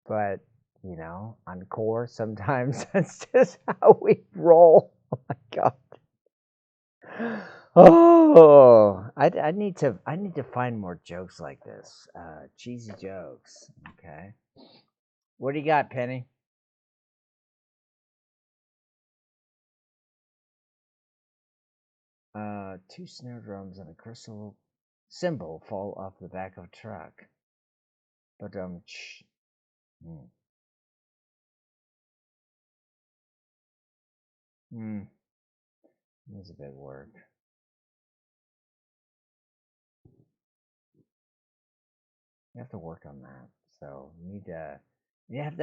But, on core sometimes that's just how we roll. Oh my god. Oh, I need to find more jokes like this. Cheesy jokes. Okay. What do you got, Penny? 2 snare drums and a crystal cymbal fall off the back of a truck. But needs a bit of work. You have to work on that. So you have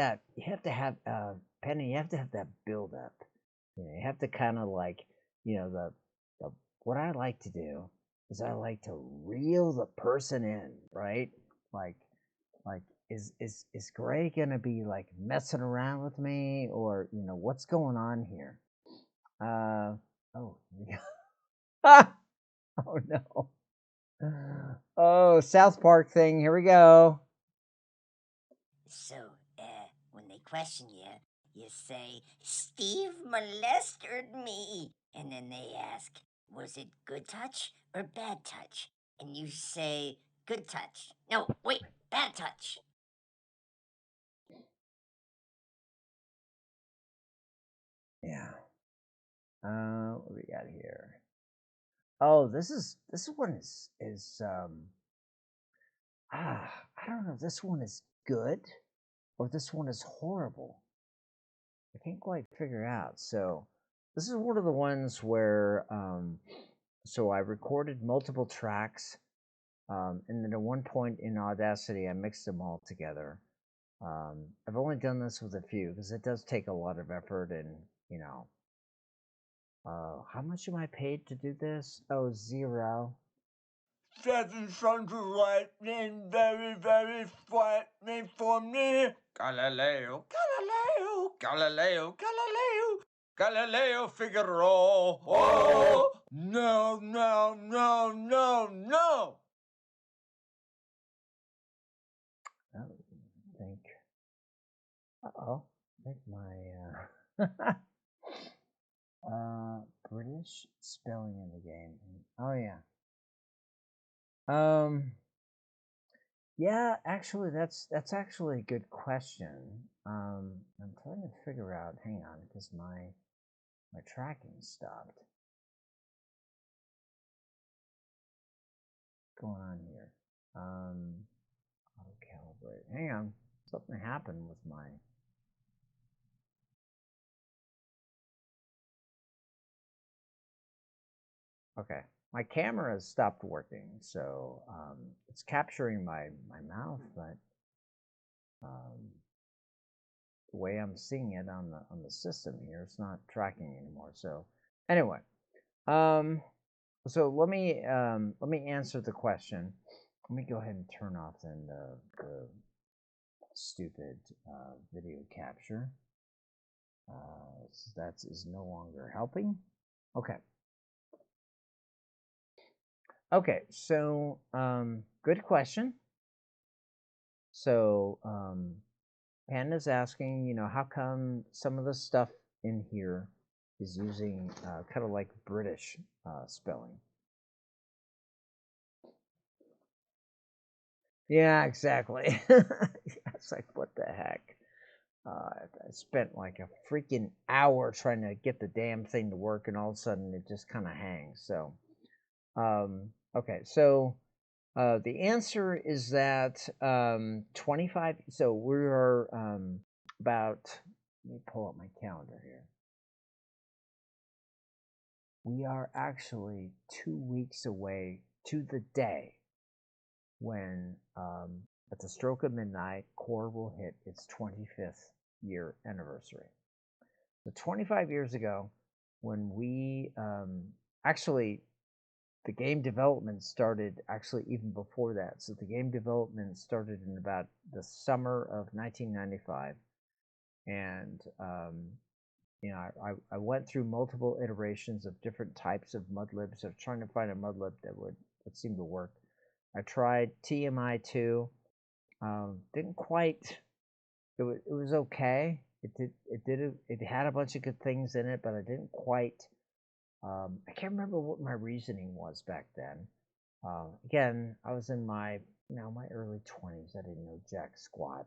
Penny, you have to have that build up. You have to kind of like, the what I like to do is I like to reel the person in, right? like is Gray gonna be like messing around with me, or what's going on here? Oh, oh no. Oh, South Park thing. Here we go. So, when they question you, you say, Steve molested me. And then they ask, was it good touch or bad touch? And you say, good touch. No, wait, bad touch. Yeah. What do we got here? Oh, this one is I don't know if this one is good or this one is horrible. I can't quite figure out. So this is one of the ones where so I recorded multiple tracks, and then at one point in Audacity I mixed them all together. I've only done this with a few because it does take a lot of effort, and how much am I paid to do this? Oh, 0. Seven sons of lightning, very, very frightening for me. Galileo, Galileo, Galileo, Galileo, Galileo Figaro. Oh, No, no, no, no, no. Oh, I think. Uh-oh. I think my British spelling in the game. Oh yeah. Yeah, actually that's actually a good question. I'm trying to figure out, hang on, because my tracking stopped. What's going on here? Auto calibrate. Hang on. Something happened with my Okay. My camera has stopped working, so it's capturing my mouth, but the way I'm seeing it on the system here, it's not tracking anymore. So anyway, so let me answer the question. Let me go ahead and turn off then the stupid video capture. So that is no longer helping. Okay. Okay, so good question. So Panda's asking, how come some of the stuff in here is using kind of like British spelling? Yeah, exactly. It's like, what the heck? I spent like a freaking hour trying to get the damn thing to work, and all of a sudden it just kind of hangs. So, okay, so the answer is that 25. So we're about. Let me pull up my calendar here. We are actually 2 weeks away to the day when, at the stroke of midnight, Core will hit its 25th year anniversary. So 25 years ago, when we actually, the game development started actually even before that. So the game development started in about the summer of 1995, and I went through multiple iterations of different types of mudlibs of trying to find a mudlib that would seem to work. I tried TMI2, didn't quite. It was okay. It had a bunch of good things in it, but I didn't quite. I can't remember what my reasoning was back then. Again, I was in my my early 20s. I didn't know jack squat.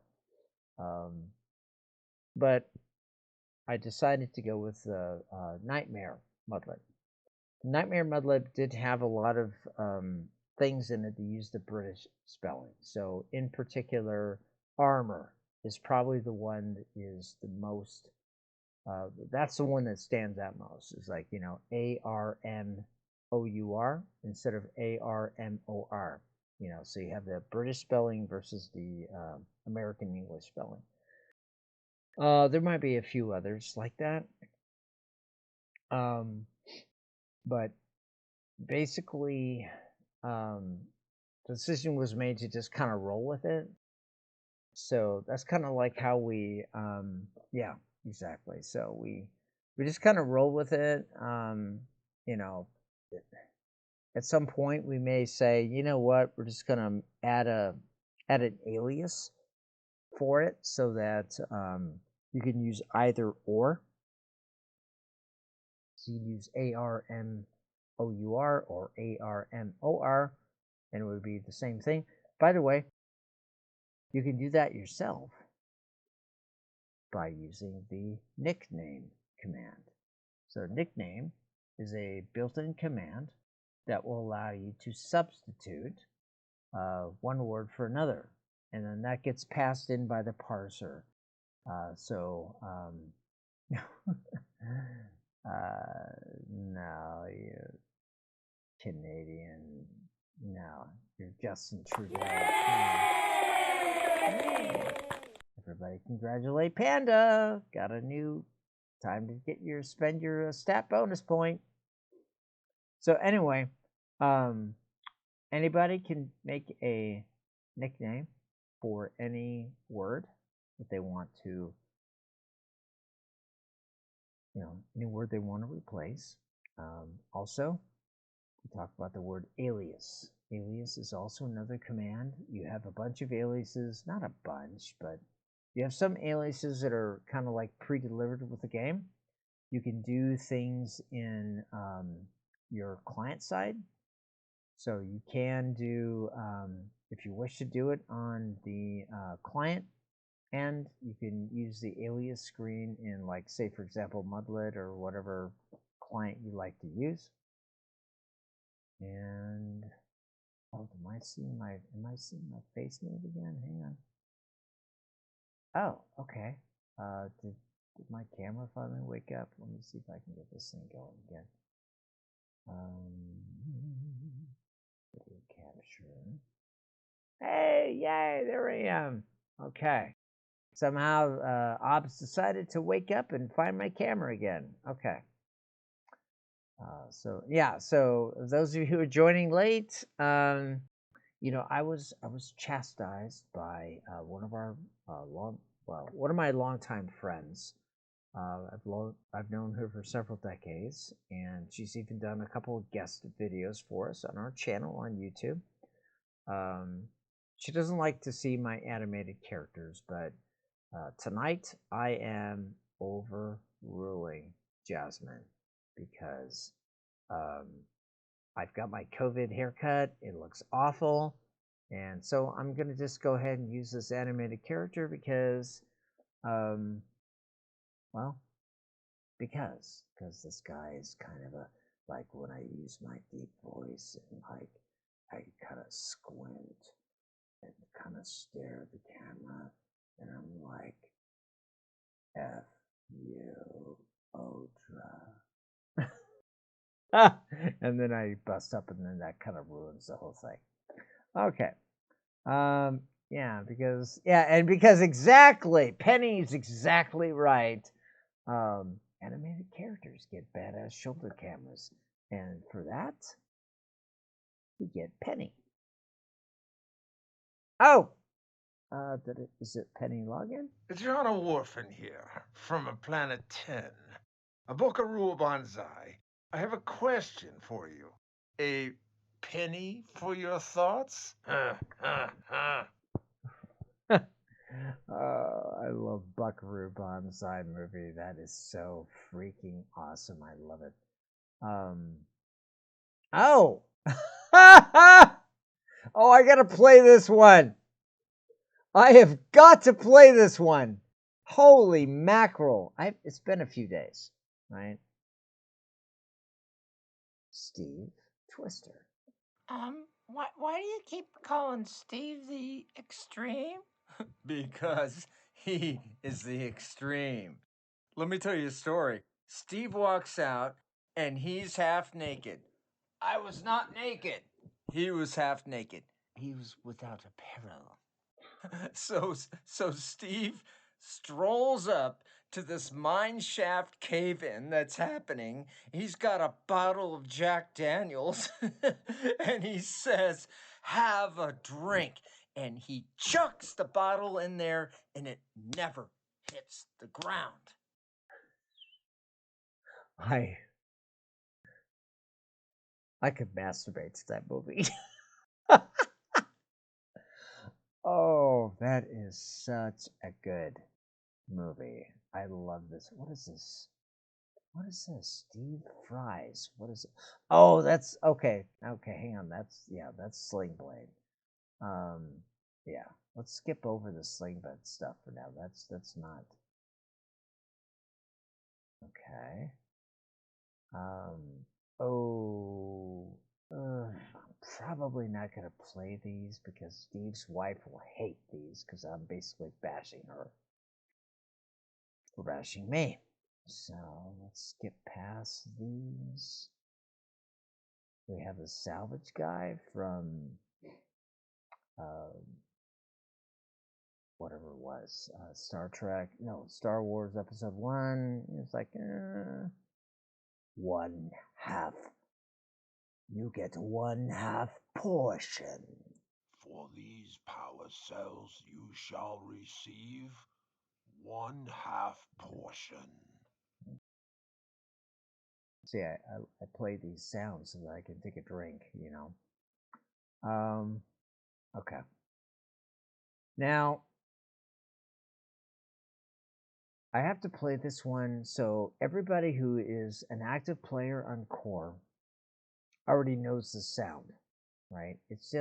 But I decided to go with the Nightmare Mudlib. Nightmare Mudlib did have a lot of things in it that used the British spelling. So, in particular, Armor is probably the one that is the most. That's the one that stands out most. It's like ARMOUR instead of ARMOR. So you have the British spelling versus the American English spelling. There might be a few others like that. But basically, decision was made to just kind of roll with it. So that's kind of like how we, yeah, exactly. So we just kind of roll with it. You know, at some point we may say, you know what, we're just gonna add an alias for it so that you can use either or. So you use ARMOUR or ARMOR, and it would be the same thing. By the way, you can do that yourself by using the nickname command. So nickname is a built-in command that will allow you to substitute one word for another, and then that gets passed in by the parser. No, you Canadian. No, you're Justin Trudeau. Everybody congratulate Panda. Got a new time to spend your stat bonus point. So anyway, anybody can make a nickname for any word that they want to, any word they want to replace. Also, we talk about the word alias. Alias is also another command. You have a bunch of aliases, not a bunch, but you have some aliases that are kind of like pre-delivered with the game. You can do things in your client side. So you can do, if you wish to do it on the client, and you can use the alias screen in, like, say, for example, Mudlet or whatever client you like to use. And am I seeing my face move again? Hang on. Oh, okay. Did my camera finally wake up? Let me see if I can get this thing going again. Video capture. Hey, yay! There I am. Okay. Somehow, Ops decided to wake up and find my camera again. Okay. So those of you who are joining late, I was chastised by one of our one of my longtime friends. I've known her for several decades, and she's even done a couple of guest videos for us on our channel on YouTube. She doesn't like to see my animated characters, but tonight I am overruling Jasmine because I've got my COVID haircut. It looks awful. And so I'm going to just go ahead and use this animated character because, because this guy is kind of like when I use my deep voice and like I kind of squint and kind of stare at the camera and I'm like, F you, Odra. And then I bust up, and then that kind of ruins the whole thing. Okay. Because exactly, Penny's exactly right. Animated characters get badass shoulder cameras, and for that, we get Penny. Oh, is it Penny login? It's John O'Warfin here, from a Planet 10. A Buckaroo Banzai. I have a question for you. A penny for your thoughts? I love Buckaroo Banzai movie. That is so freaking awesome. I love it. Oh, oh, I gotta play this one. I have got to play this one. Holy mackerel! It's been a few days, right? Steve Twister. Why do you keep calling Steve the extreme? Because he is the extreme. Let me tell you a story. Steve walks out and he's half naked. I was not naked. He was half naked. He was without apparel. So Steve strolls up to this mine shaft cave-in that's happening. He's got a bottle of Jack Daniels and he says, have a drink. And he chucks the bottle in there, and it never hits the ground. I could masturbate to that movie. Oh, that is such a good movie. I love this. What is this? What is this? Steve Fries. What is it? Oh, that's okay. Okay, hang on. That's Sling Blade. Yeah. Let's skip over the Sling Blade stuff for now. That's not okay. Oh, I'm probably not gonna play these because Steve's wife will hate these because I'm basically bashing her for bashing me. So let's skip past these. We have a salvage guy from whatever it was, Star Trek, no, Star Wars Episode 1. It's like, one half. You get one half portion. For these power cells you shall receive one half portion. See, I play these sounds so that I can take a drink, Okay. Now, I have to play this one, so everybody who is an active player on Core already knows the sound, right? It's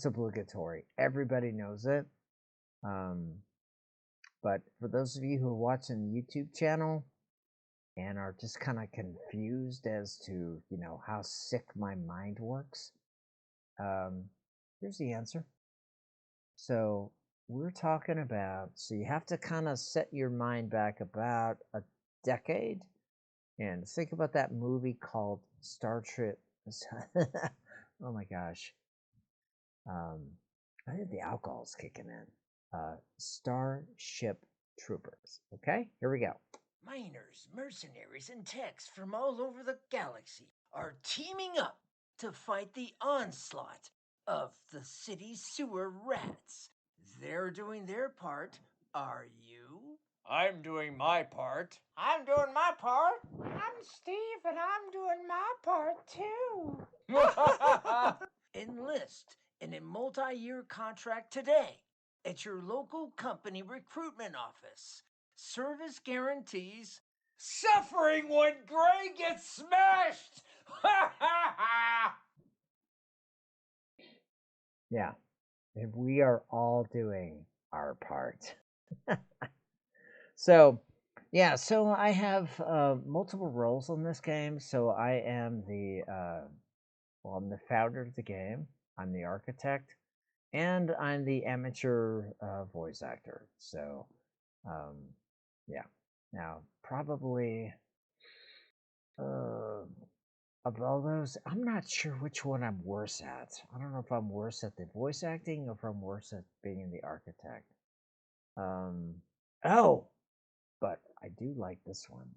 obligatory. Everybody knows it. But for those of you who are watching the YouTube channel and are just kind of confused as to, how sick my mind works, here's the answer. So we're talking about, so you have to kind of set your mind back about a decade and think about that movie called Star Trek. Oh my gosh. I think the alcohol's kicking in. Starship Troopers. Okay, here we go. Miners, mercenaries, and techs from all over the galaxy are teaming up to fight the onslaught of the city sewer rats. They're doing their part. Are you? I'm doing my part. I'm doing my part. I'm Steve, and I'm doing my part too. Enlist in a multi-year contract today at your local company recruitment office. Service guarantees suffering when Gray gets smashed. Yeah, and we are all doing our part. So, yeah, so I have multiple roles in this game. So I am I'm the founder of the game. I'm the architect, and I'm the amateur voice actor. So, um, yeah. Now, probably of all those, I'm not sure which one I'm worse at. I don't know if I'm worse at the voice acting or if I'm worse at being the architect. Oh, but I do like this one.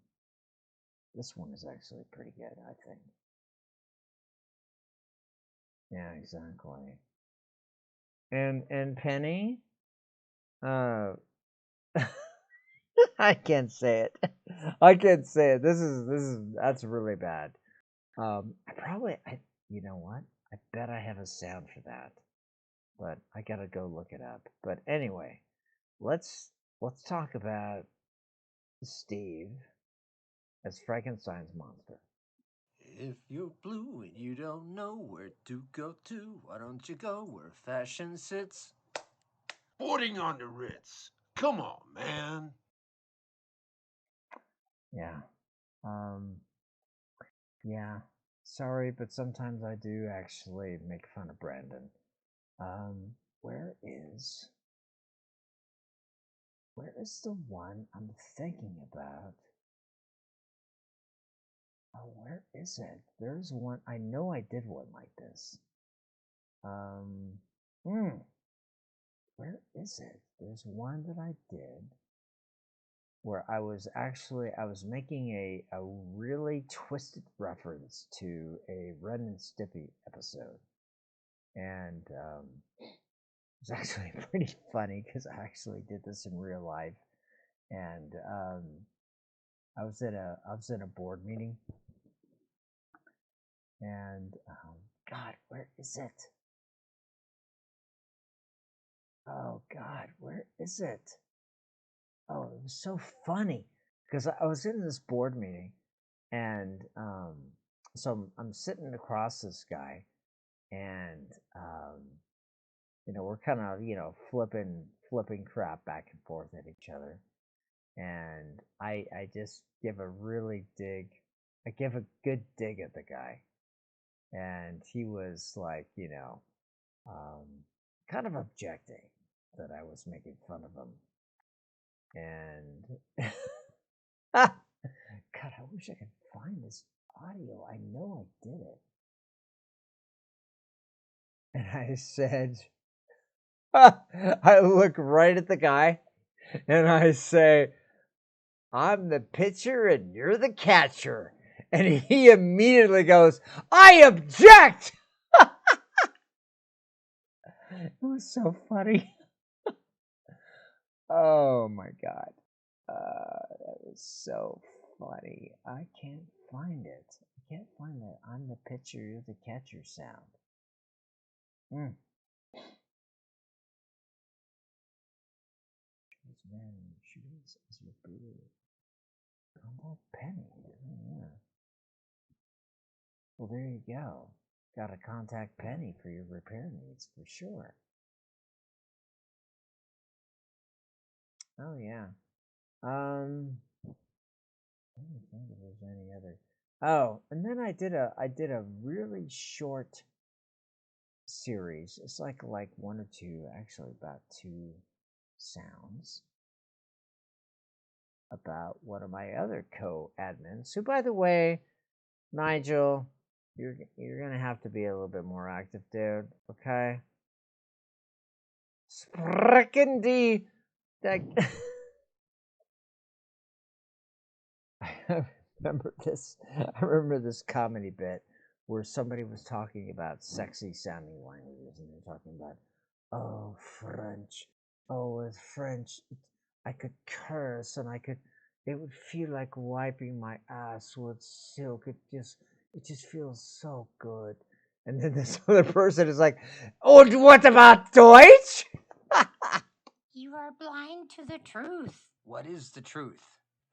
This one is actually pretty good, I think. Yeah, exactly. And Penny, uh, I can't say it. I can't say it. That's really bad. You know what? I bet I have a sound for that, but I gotta go look it up. But anyway, let's talk about Steve as Frankenstein's monster. If you're blue and you don't know where to go to, why don't you go where fashion sits? Putting on the Ritz. Come on, man. Yeah. Um. Yeah. Sorry, but sometimes I do actually make fun of Brandon. Um. Where is where is the one I'm thinking about? Oh, where is it? There's one. I know I did one like this. Um. Hmm. Where is it? There's one that I did where I was making a really twisted reference to a Ren and Stimpy episode. and it's actually pretty funny because I actually did this in real life, and I was in a board meeting, and God, where is it? Oh God, where is it? Oh, it was so funny because I was in this board meeting, and so I'm sitting across this guy, and we're kind of flipping crap back and forth at each other, and I just give a really dig, I give a good dig at the guy, and he was like, um, kind of objecting that I was making fun of him, and God, I wish I could find this audio. I know I did it, and I said, I look right at the guy, and I say, I'm the pitcher and you're the catcher. And he immediately goes, I object. It was so funny. Oh my God. That was so funny. I can't find it. I can't find that I'm the pitcher, you're the catcher sound. Man, shoes is rebooted. Contact Penny. Oh, yeah. Well, there you go. Got to contact Penny for your repair needs for sure. Oh yeah. I don't think if there's any other. Oh, and then I did a really short series. It's like one or two, actually about two sounds about one of my other co-admins, who, by the way, Nigel, you're gonna have to be a little bit more active, dude. Okay. Sprechen die. I remember this comedy bit where somebody was talking about sexy sounding languages, and they're talking about, oh, French. Oh, with French, I could curse, and it would feel like wiping my ass with silk. It just feels so good. And then this other person is like, oh, what about Deutsch? You are blind to the truth. What is the truth?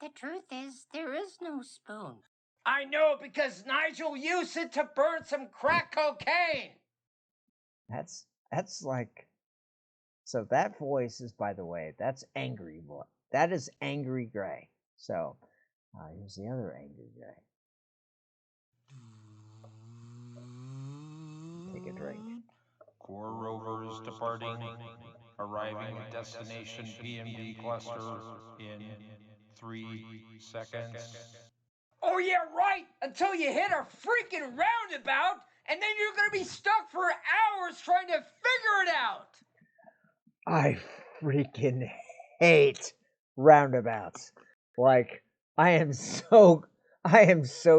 The truth is, there is no spoon. I know because Nigel used it to burn some crack cocaine. That's like, so that voice is, by the way, that's angry voice. That is Angry Gray. So here's the other Angry Gray. Take a drink. Core rovers departing, arriving at destination PMD cluster in 3 seconds. Oh, yeah, right. Until you hit a freaking roundabout, and then you're going to be stuck for hours trying to figure it out. I freaking hate roundabouts. Like, I am so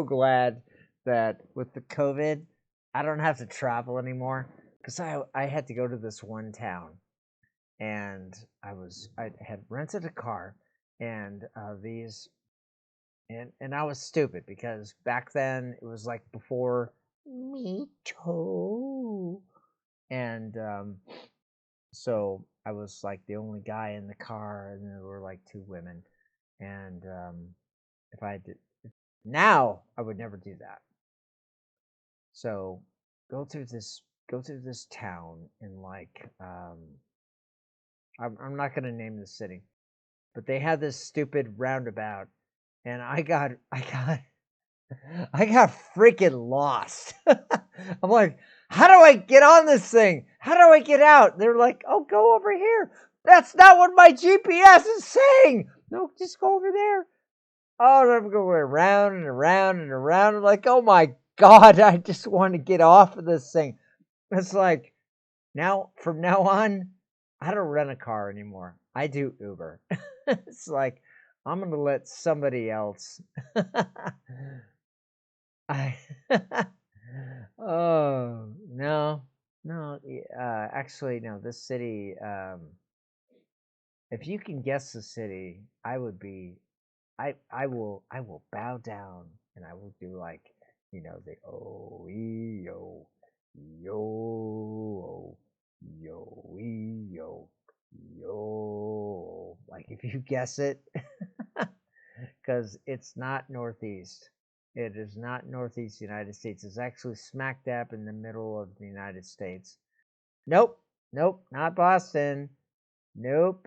glad that with the COVID, I don't have to travel anymore, because I had to go to this one town, and I had rented a car, and and I was stupid because back then it was like before Me Too, and so I was like the only guy in the car, and there were like two women, and if I did now, I would never do that. So go through this town in like I'm not gonna name the city, but they had this stupid roundabout, and I got freaking lost. I'm like, how do I get on this thing? How do I get out? They're like, oh, go over here. That's not what my GPS is saying. No, just go over there. Oh, and I'm going around and around and around. I'm like, oh my God, I just want to get off of this thing. It's like, from now on, I don't rent a car anymore. I do Uber. It's like, I'm going to let somebody else. I Oh, no. No, actually, no. This city, if you can guess the city, I would be. I will bow down and I will do like the oh yo yo yo yo yo, like if you guess it, because it's not northeast. It is not northeast United States. It's actually smack dab in the middle of the United States. Nope, nope, not Boston. Nope.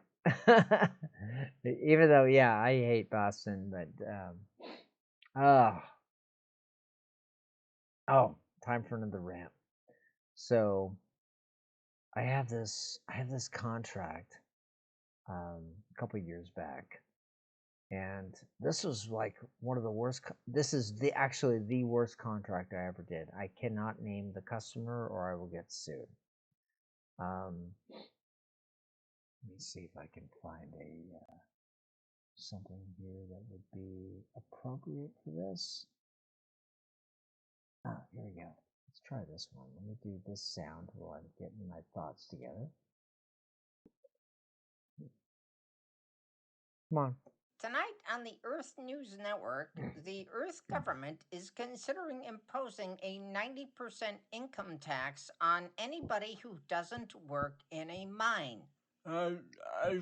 Even though, yeah, I hate Boston, but oh, oh, time for another rant. So I have this contract a couple years back, and this was like one of the worst. This is the actually the worst contract I ever did. I cannot name the customer, or I will get sued. Let me see if I can find a something here that would be appropriate for this. Ah, here we go. Let's try this one. Let me do this sound while I'm getting my thoughts together. Come on. Tonight on the Earth News Network, the Earth government is considering imposing a 90% income tax on anybody who doesn't work in a mine. I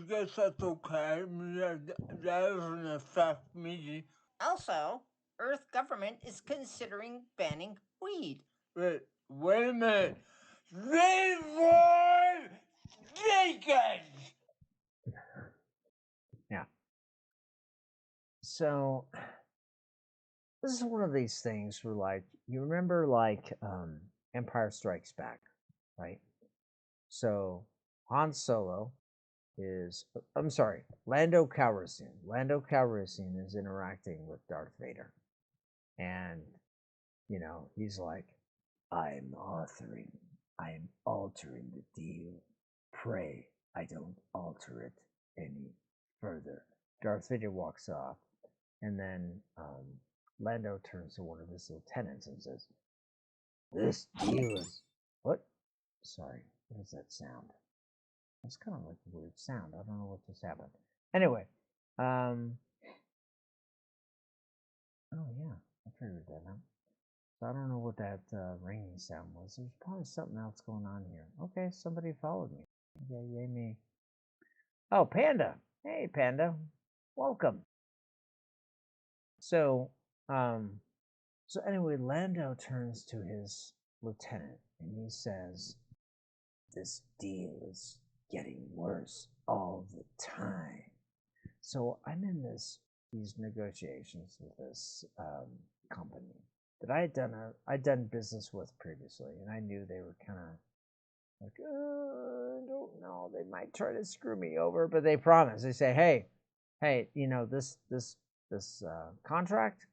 guess that's okay. That doesn't affect me. Also, Earth government is considering banning weed. Wait a minute. Devolved chicken! Yeah. So this is one of these things where, like, you remember, like, Empire Strikes Back, right? So Han Solo is, I'm sorry, Lando Calrissian. Lando Calrissian is interacting with Darth Vader, and he's like, I am altering the deal. Pray I don't alter it any further. Darth Vader walks off, and then Lando turns to one of his lieutenants and says, "This deal is what? Sorry, what is that sound? That's kind of like a weird sound. I don't know what just happened. Anyway, oh yeah, I figured that out. So I don't know what that ringing sound was. There's probably something else going on here. Okay, somebody followed me. Yeah, yay me. Oh, Panda. Hey, Panda. Welcome. So, um, so anyway, Lando turns to his lieutenant and he says, "This deal is getting worse all the time." So I'm in these negotiations with this company that I'd done business with previously, and I knew they were kind of like, I don't know, they might try to screw me over, but they promise. They say, hey, this contract,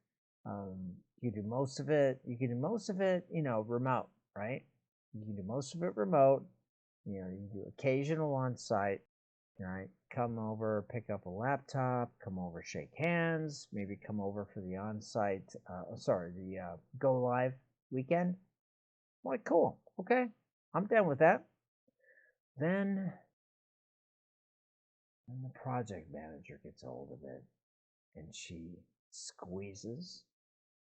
you do most of it. You can do most of it, remote, right? You can do most of it remote. You can do occasional on site. Right, come over, pick up a laptop, come over, shake hands, maybe come over for the on-site, the go live weekend. I'm like, cool, okay, I'm down with that. Then the project manager gets a hold of it, and she squeezes,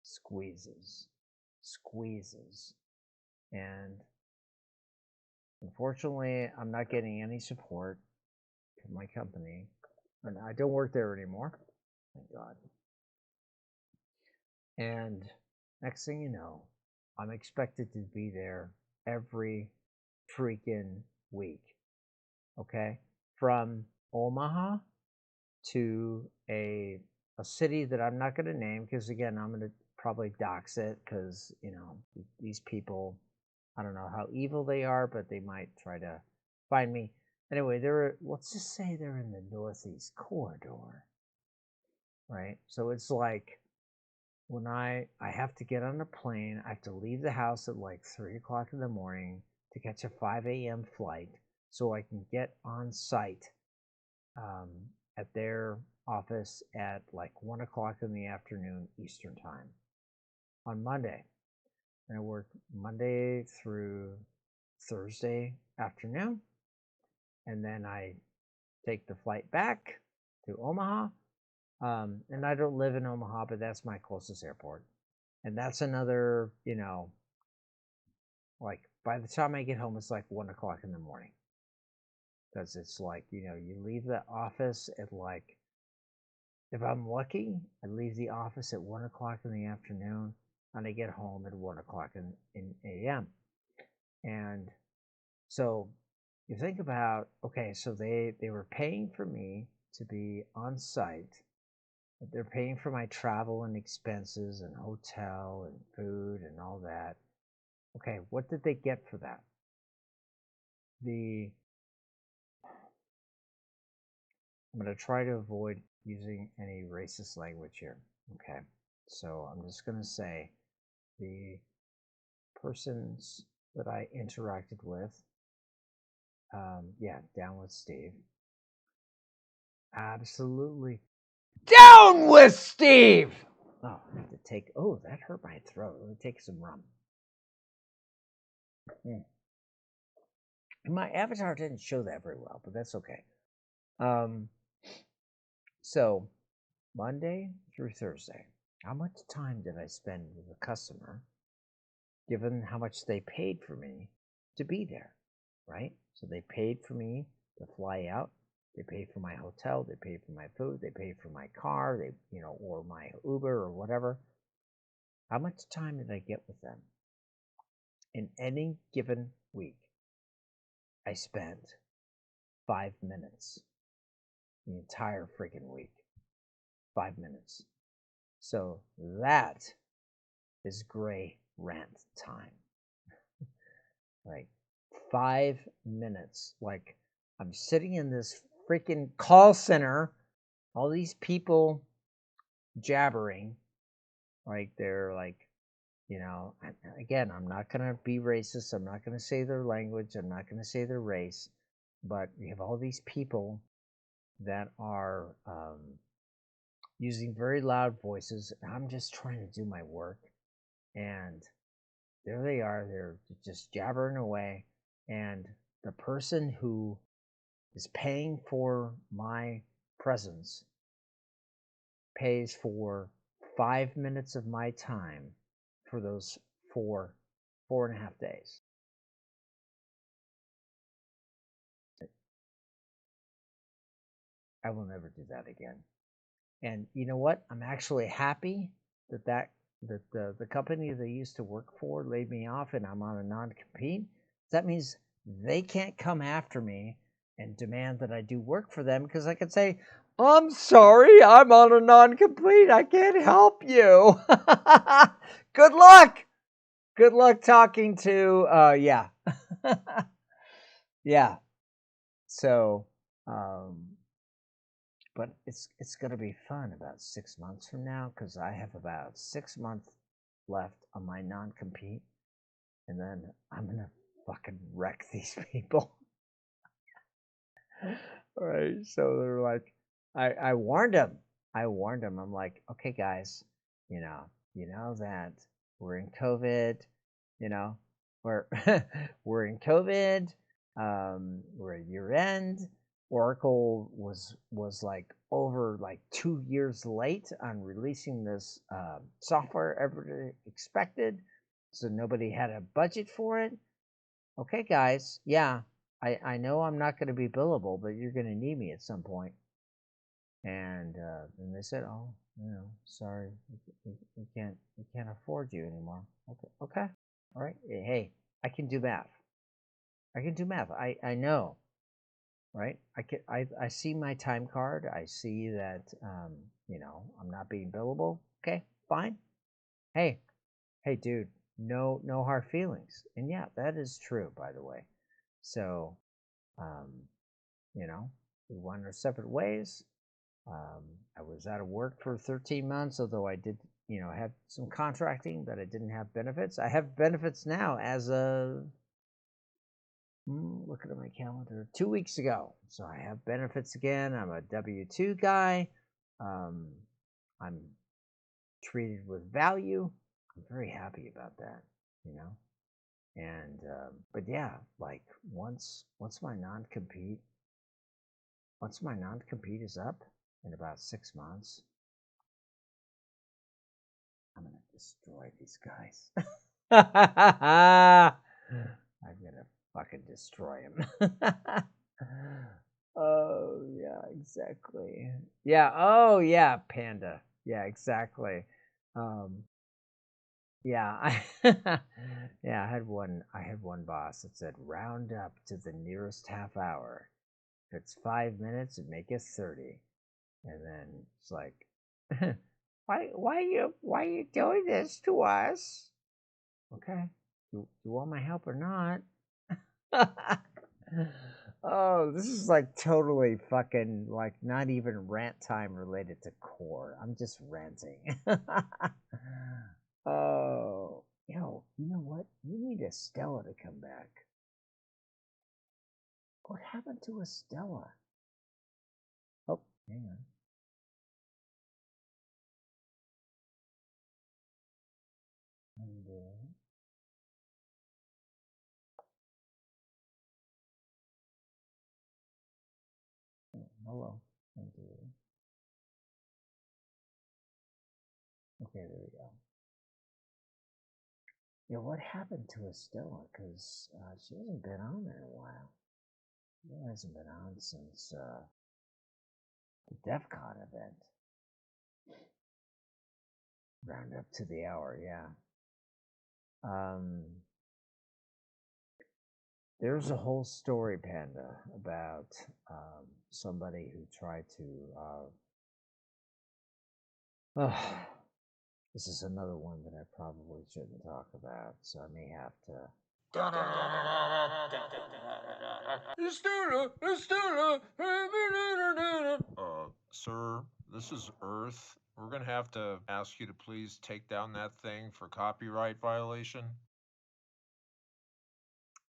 squeezes, squeezes, and unfortunately, I'm not getting any support from my company, and I don't work there anymore. Thank God. And next thing you know, I'm expected to be there every freaking week. Okay? From Omaha to a city that I'm not going to name because again, I'm going to probably dox it because, these people, I don't know how evil they are, but they might try to find me. Anyway, let's just say they're in the Northeast corridor, right? So it's like when I have to get on a plane, I have to leave the house at like 3 o'clock in the morning to catch a 5 a.m. flight so I can get on site um, at their office at like 1 o'clock in the afternoon Eastern time on Monday. And I work Monday through Thursday afternoon, and then I take the flight back to Omaha. And I don't live in Omaha, but that's my closest airport. And that's another, like by the time I get home, it's like 1 o'clock in the morning. Because it's like, you leave the office at like, if I'm lucky, I leave the office at 1 o'clock in the afternoon and I get home at 1 o'clock in a.m. And so you think about, okay, so they were paying for me to be on site. They're paying for my travel and expenses and hotel and food and all that. Okay, what did they get for that? I'm going to try to avoid using any racist language here. Okay, so I'm just going to say the persons that I interacted with, down with Steve. Absolutely. Down with Steve! Oh, I have to take, that hurt my throat. Let me take some rum. My avatar didn't show that very well, but that's okay. So Monday through Thursday, how much time did I spend with a customer, given how much they paid for me to be there, right? So they paid for me to fly out. They paid for my hotel. They paid for my food. They paid for my car. Or my Uber or whatever. How much time did I get with them? In any given week, I spent 5 minutes. The entire freaking week. 5 minutes. So that is gray rant time. Like 5 minutes. Like I'm sitting in this freaking call center, all these people jabbering, like they're like, again, I'm not going to be racist. I'm not going to say their language. I'm not going to say their race. But you have all these people that are using very loud voices. I'm just trying to do my work. And there they are. They're just jabbering away. And the person who is paying for my presence pays for 5 minutes of my time for those 4.5 days. I will never do that again. And you know what? I'm actually happy that the company they used to work for laid me off and I'm on a non-compete. That means they can't come after me and demand that I do work for them because I could say, I'm sorry, I'm on a non-compete. I can't help you. Good luck. Good luck talking to, yeah. Yeah. So, but it's going to be fun about 6 months from now because I have about 6 months left on my non-compete, and then I'm gonna fucking wreck these people. All right, so they're like, I warned them. I warned them. I'm like, okay, guys, you know that we're in COVID. We're we're in COVID. We're at year end. Oracle was like over like 2 years late on releasing this software everybody expected, so nobody had a budget for it. Okay, guys, yeah, I know I'm not going to be billable, but you're going to need me at some point. And they said, oh, sorry, we can't afford you anymore. Okay, all right. Hey, I can do math. I know, right? I see my time card. I see that I'm not being billable. Okay, fine. Hey, dude, no hard feelings. And yeah, that is true, by the way. So, um, we went our separate ways. I was out of work for 13 months, although I did, have some contracting, but I didn't have benefits. I have benefits now as of, looking at my calendar, 2 weeks ago. So I have benefits again. I'm a W-2 guy. I'm treated with value. I'm very happy about that, And but yeah, like once my non-compete is up in about 6 months, I'm gonna destroy these guys. I'm gonna fucking destroy them. Oh yeah, exactly. Yeah. Oh yeah, Panda. Yeah, exactly. Um, yeah, yeah. I had one boss that said round up to the nearest half hour. If it's 5 minutes, it make it 30. And then it's like, why are you doing this to us? Okay, you want my help or not? Oh, this is like totally fucking like not even rant time related to core. I'm just ranting. Oh, you know what? We need Estella to come back. What happened to Estella? Oh, hang on. And, hello. And, okay, there we go. Yeah, what happened to Estella? Because she hasn't been on in a while. She hasn't been on since the DEF CON event. Round up to the hour, yeah. There's a whole story, Panda, about somebody who tried to. This is another one that I probably shouldn't talk about, so I may have to. Sir, this is Earth. We're gonna have to ask you to please take down that thing for copyright violation.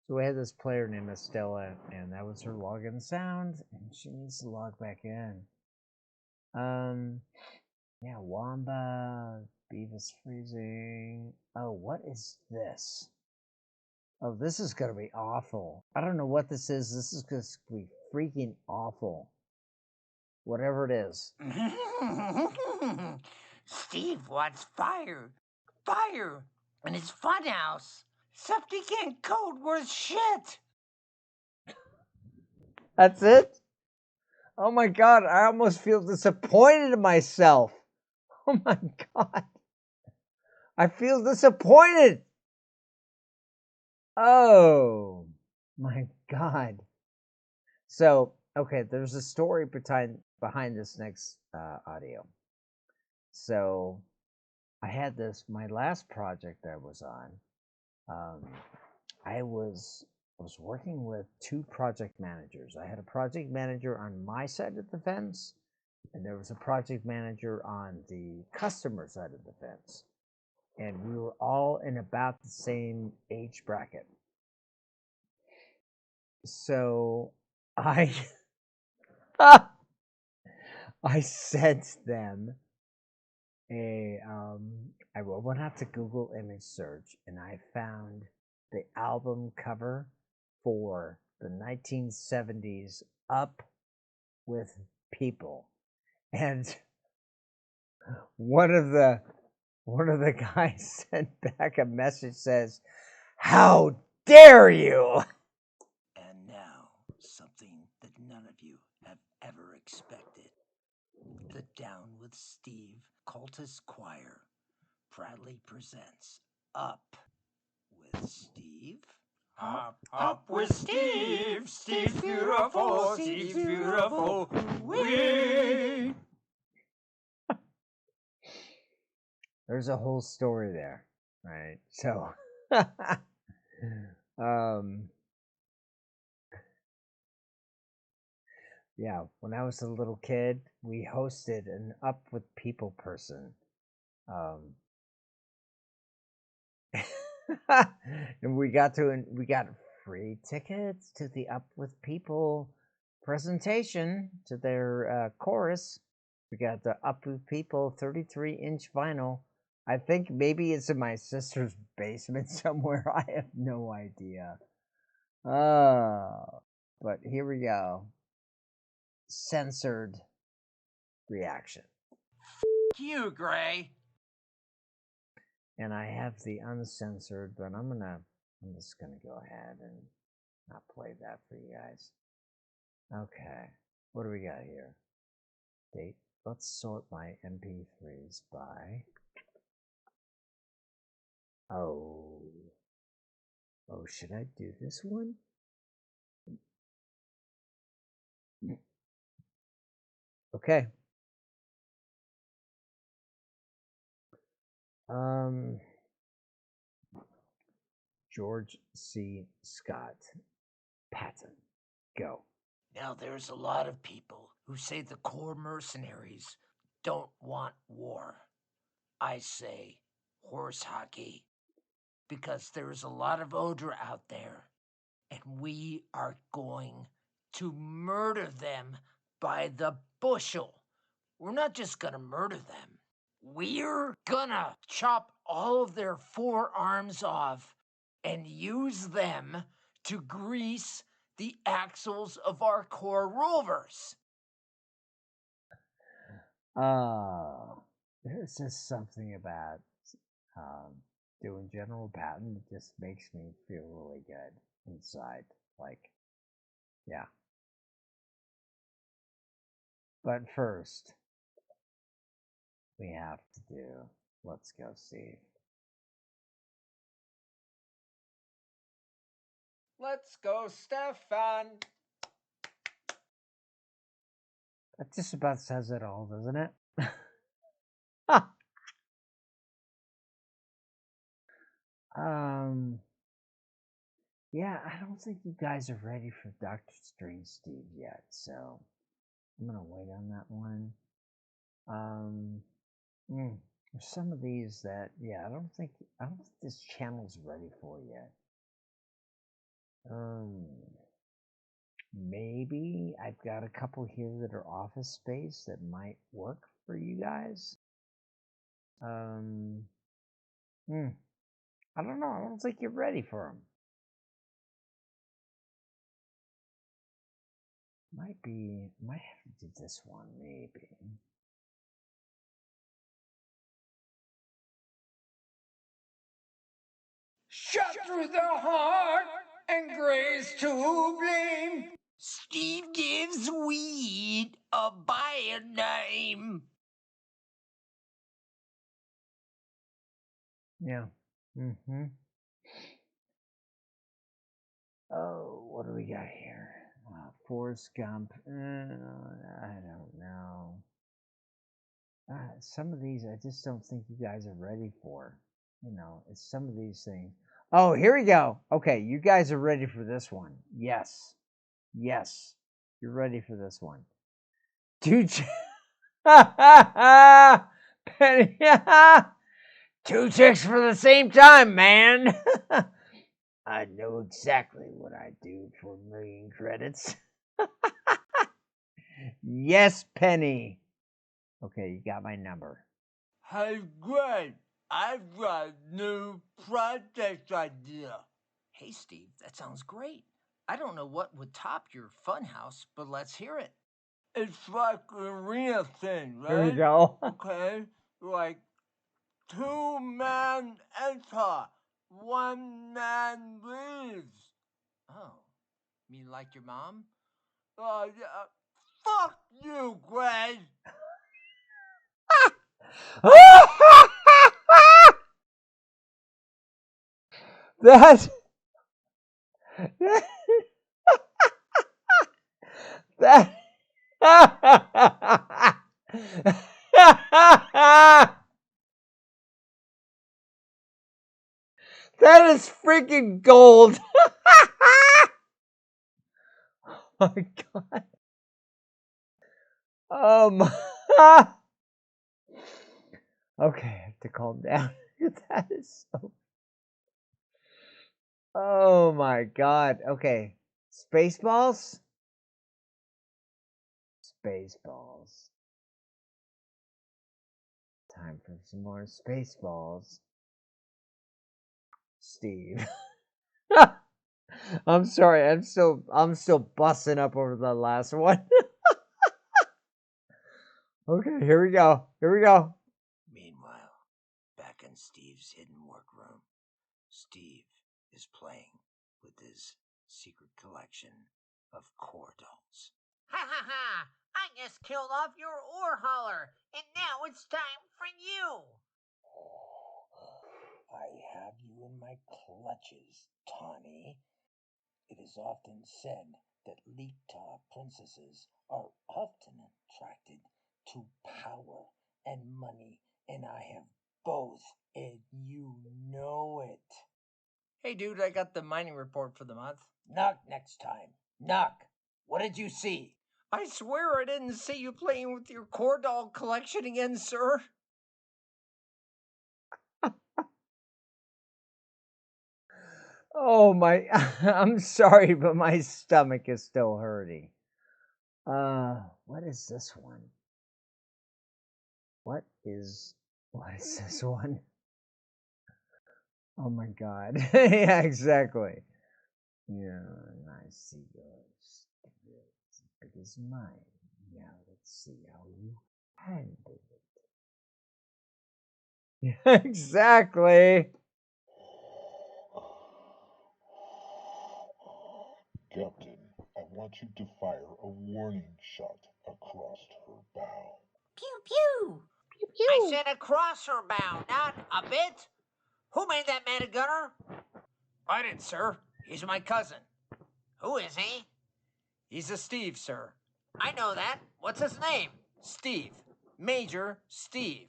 So we had this player named Estella, and that was her login sound, and she needs to log back in. Yeah, Wamba, Beavis freezing. Oh, what is this? Oh, this is gonna be awful. I don't know what this is. This is gonna be freaking awful. Whatever it is. Steve wants fire. Fire in his funhouse. Something ain't code worth shit. That's it? Oh my god, I almost feel disappointed in myself. Oh my god. I feel disappointed. Oh my god. So, okay, there's a story behind this next audio. So, I had my last project I was on. I was working with two project managers. I had a project manager on my side of the fence, and there was a project manager on the customer side of the fence. And we were all in about the same age bracket. So I I sent them I went out to Google image search and I found the album cover for the 1970s Up with People. And one of the guys sent back a message says, "How dare you?" And now, something that none of you have ever expected. The Down with Steve Cultist Choir proudly presents Up with Steve. Up with Steve. Steve's beautiful. Steve's beautiful. We. There's a whole story there, right? So, yeah, when I was a little kid, we hosted an Up with People person. And we got free tickets to the Up with People presentation to their chorus. We got the Up with People 33-inch vinyl I think maybe it's in my sister's basement somewhere. I have no idea. But here we go. Censored reaction. You, Gray. And I have the uncensored, but I'm just gonna go ahead and not play that for you guys. Okay. What do we got here? Date. Let's sort my MP3s by. Oh. Oh, should I do this one? Okay. George C. Scott. Patton. Go. Now, there's a lot of people who say the core mercenaries don't want war. I say horse hockey because there's a lot of odor out there, and we are going to murder them by the bushel. We're not just gonna murder them. We're gonna chop all of their forearms off and use them to grease the axles of our core rovers. There's just something about doing General Patton that just makes me feel really good inside. Like, yeah. But first, we have to do Let's Go See. Let's go, Stefan. That just about says it all, doesn't it? Yeah, I don't think you guys are ready for Doctor Strange Steve yet, so I'm gonna wait on that one. There's some of these that, yeah, I don't think this channel's ready for yet. Maybe I've got a couple here that are Office Space that might work for you guys. I don't know. I don't think you're ready for them. Might have to do this one, maybe. Shot through the heart and Gray's to blame. Steve gives weed a bad name. Yeah. Oh, what do we got here? Forrest Gump. I don't know. Some of these I just don't think you guys are ready for. It's some of these things. Oh, here we go. Okay, you guys are ready for this one. Yes. Yes. You're ready for this one. Two Penny. Two chicks for the same time, man. I know exactly what I do for a million credits. Yes, Penny. Okay, you got my number. Hey, Gray, I've got a new project idea. Hey, Steve, that sounds great. I don't know what would top your funhouse, but let's hear it. It's like an arena thing, right? Here we go. Okay, like 2-man enter, 1-man leaves. Oh, mean like your mom? Yeah. Fuck you, Gray. that that that is freaking gold. Oh my god. Okay, I have to calm down. That is so. Oh my god. Okay. Spaceballs? Spaceballs. time for some more Spaceballs. Steve. I'm sorry, I'm still busting up over the last one. Okay, here we go. Here we go. Meanwhile, back in Steve's hidden workroom, Steve is playing with his secret collection of core dolls. Ha ha ha! I just killed off your ore hauler, and now it's time for you! I have you in my clutches, Tawny. It is often said that Leak-Taw princesses are often attracted to power and money, and I have both, and you know it. Hey, dude, I got the mining report for the month. Knock next time. Knock. What did you see? I swear I didn't see you playing with your core doll collection again, sir. Oh my, I'm sorry, but my stomach is still hurting. What is this one? What is this one? Oh my god. Yeah, exactly. Yeah, I see yours. It's as big as mine. Now let's see how you handle it. Yeah, exactly. Captain, I want you to fire a warning shot across her bow. Pew pew. Pew I pew. said across her bow, not a bit. Who made that man a gunner? I did, sir. He's my cousin. Who is he? He's a Steve, sir. I know that. What's his name? Steve. Major Steve.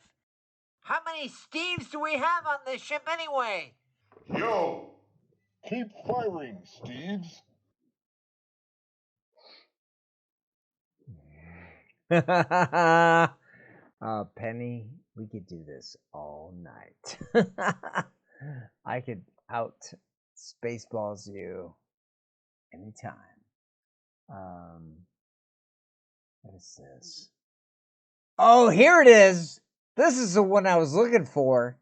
How many Steves do we have on this ship anyway? Yo! Keep firing, Steves! Penny, we could do this all night. I could out Spaceballs you anytime. What is this? Oh, here it is. This is the one I was looking for.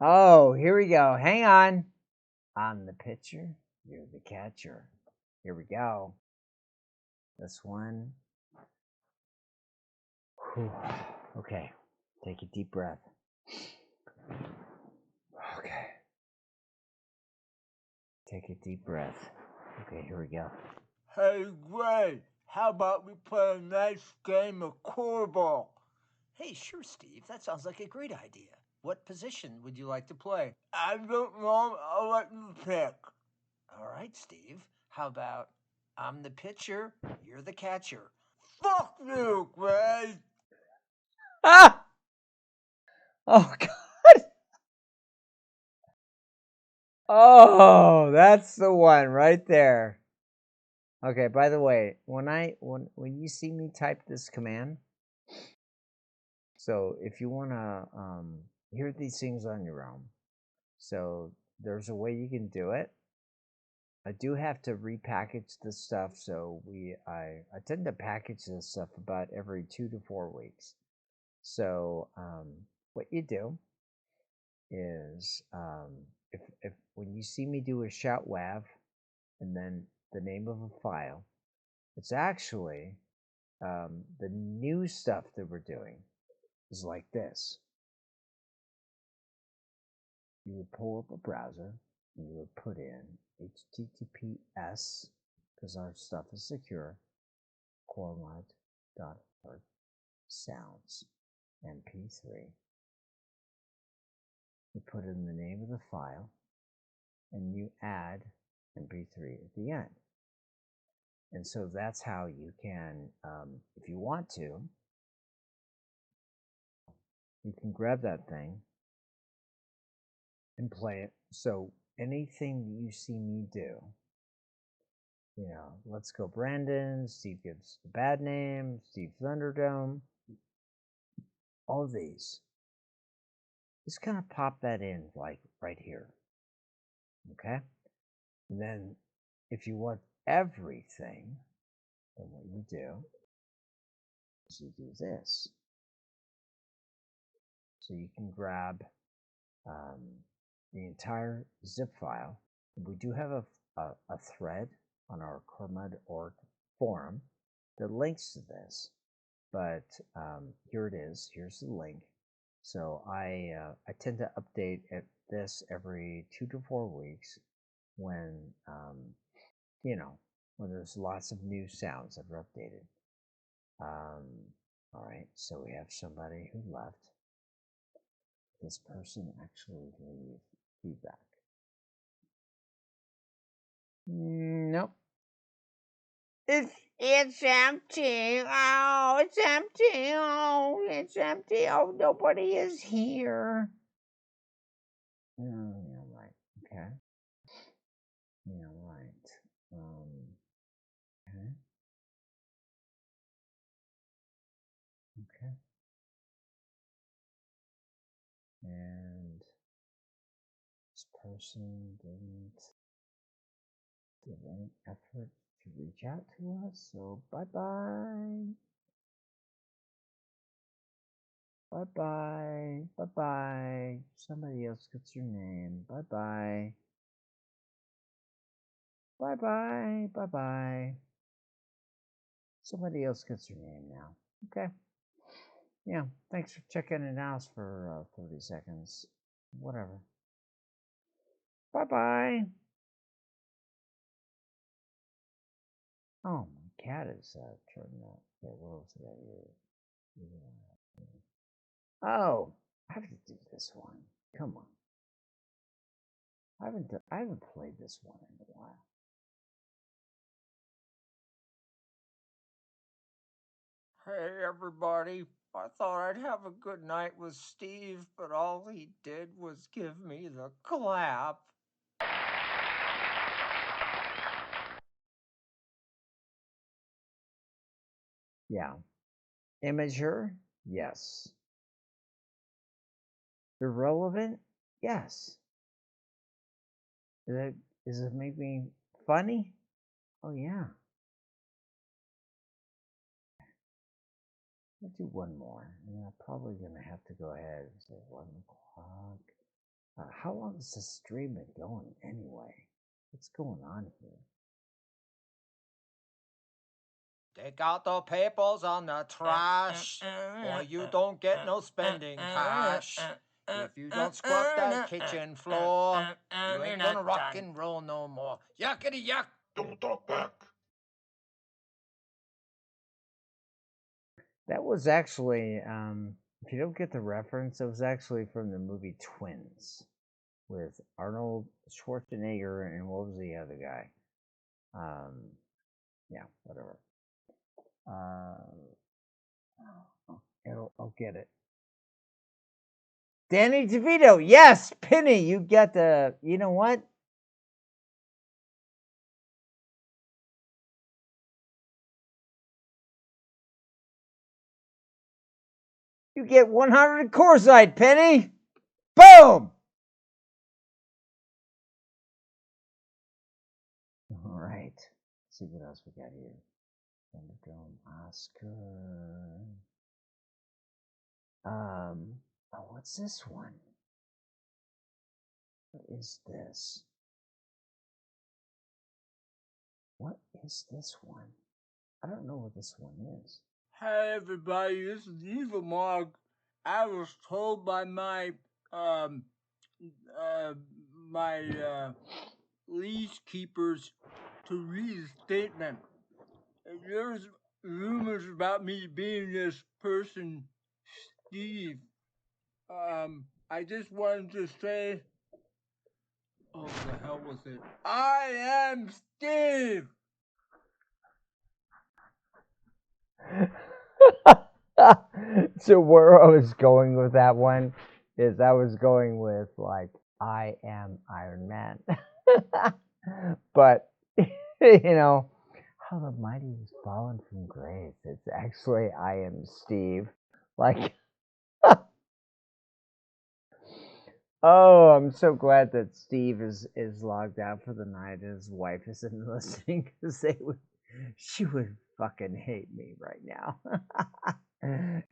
Oh, here we go. Hang on. I'm the pitcher. You're the catcher. Here we go. This one. Whew. Okay. Take a deep breath. Okay. Take a deep breath. Okay, here we go. Hey, Gray, how about we play a nice game of cornball? Hey, sure, Steve. That sounds like a great idea. What position would you like to play? I don't know. I'll let you pick. All right, Steve. How about I'm the pitcher, you're the catcher? Fuck you, Gray. Ah! Oh, God. Oh, that's the one right there. Okay, by the way, when you see me type this command, so if you want to hear these things on your own, so there's a way you can do it. I do have to repackage this stuff, so I tend to package this stuff about every 2 to 4 weeks. So what you do is if when you see me do a shout wav and then the name of a file, it's actually the new stuff that we're doing is like this. You would pull up a browser and you would put in HTTPS, because our stuff is secure, coremud.org sounds MP3. You put in the name of the file and you add MP3 at the end. And so that's how you can, if you want to, you can grab that thing and play it. So anything you see me do, Let's Go Brandon, Steve Gives the Bad Name, Steve Thunderdome, all of these, just kind of pop that in like right here. Okay? And then if you want everything, then what you do is you do this. So you can grab the entire zip file. We do have a thread on our coremud.org forum that links to this, but here it is. Here's the link. So I tend to update this every 2 to 4 weeks when when there's lots of new sounds that are updated. All right, so we have somebody who left. This person actually leave feedback. Nope. It's empty. Oh, it's empty. Oh, it's empty. Oh, nobody is here. Oh, yeah, right. Okay. Yeah, right. Okay. Okay. And this person didn't give any effort to reach out to us, so bye-bye. Bye-bye. Bye-bye. Somebody else gets your name. Bye-bye. Bye-bye. Bye-bye. Somebody else gets your name now. Okay. Yeah. Thanks for checking it out for 30 seconds. Whatever. Bye-bye. Oh, my cat is turning up. Okay, what else did I do? Oh, I have to do this one. Come on. I haven't played this one in a while. Hey, everybody. I thought I'd have a good night with Steve, but all he did was give me the clap. Yeah. Immature? Yes. Irrelevant? Yes. Does it make me funny? Oh yeah. I'll do one more, and I'm probably gonna have to go ahead and say 1 o'clock. How long has this stream been going anyway? What's going on here? Take out the papers on the trash, or you don't get no spending cash. If you don't scrub that kitchen floor, you ain't gonna rock and roll no more. Yuckity yuck! Don't talk back. That was actually, if you don't get the reference, it was actually from the movie Twins with Arnold Schwarzenegger and what was the other guy? Yeah, whatever. I'll get it. Danny DeVito. Yes, Penny, you get the. You know what? You get 100 Corsite, Penny. Boom. All right. Let's see what else we got here. Thunderdome, Oscar. Oh, what's this one? What is this? What is this one? I don't know what this one is. Hey everybody, this is Evil Mark. I was told by my lease keepers to read a statement. There's rumors about me being this person, Steve. I just wanted to say, oh, the hell was it? I am Steve. So where I was going with that one is I was going with like I am Iron Man. But how the mighty has fallen from grace. It's actually I am Steve. Like oh, I'm so glad that Steve is logged out for the night and his wife isn't listening because she would fucking hate me right now.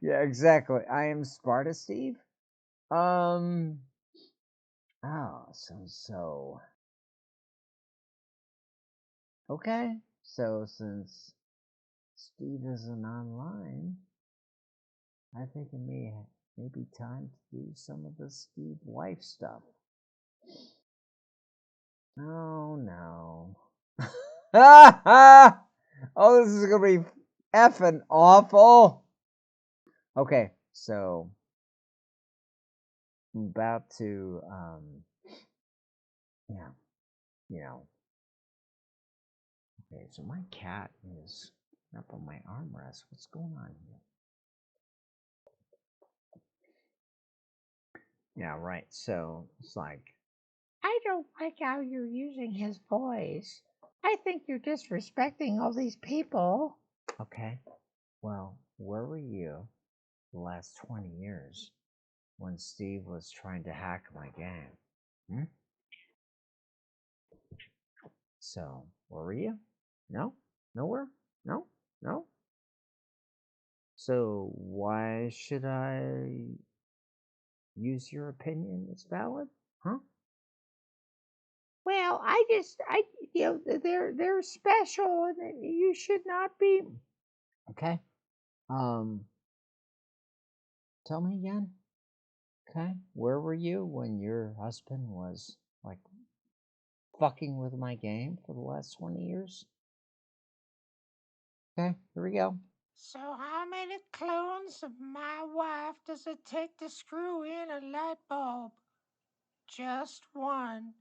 Yeah, exactly. I am Sparta Steve. Um. Oh, so. Okay. So since Steve isn't online, I think it may be time to do some of the Steve life stuff. Oh no. Oh, this is gonna be effing awful. Okay, so I'm about to yeah, you know. Okay, so my cat is up on my armrest. What's going on here? Yeah, right. So it's like, I don't like how you're using his voice. I think you're disrespecting all these people. okay, well, where were you the last 20 years when Steve was trying to hack my game? Hmm? So, where were you? No? Nowhere? No? No? So, why should I use your opinion as valid? Huh? Well, they're special, and you should not be. Okay. Um, tell me again. Okay. Where were you when your husband was like fucking with my game for the last 20 years? Okay, here we go. So, how many clones of my wife does it take to screw in a light bulb? Just one.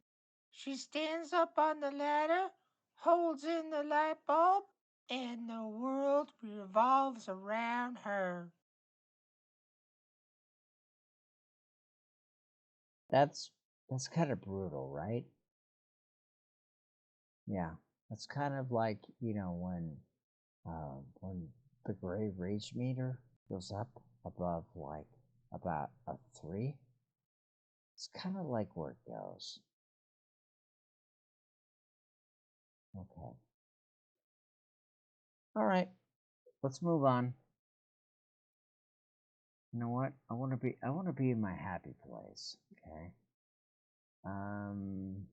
She stands up on the ladder, holds in the light bulb, and the world revolves around her. That's kind of brutal, right? Yeah, that's kind of like when the gray rage meter goes up above like about a 3. It's kind of like where it goes. Okay. All right. Let's move on. You know what? I want to be in my happy place. Okay. Um.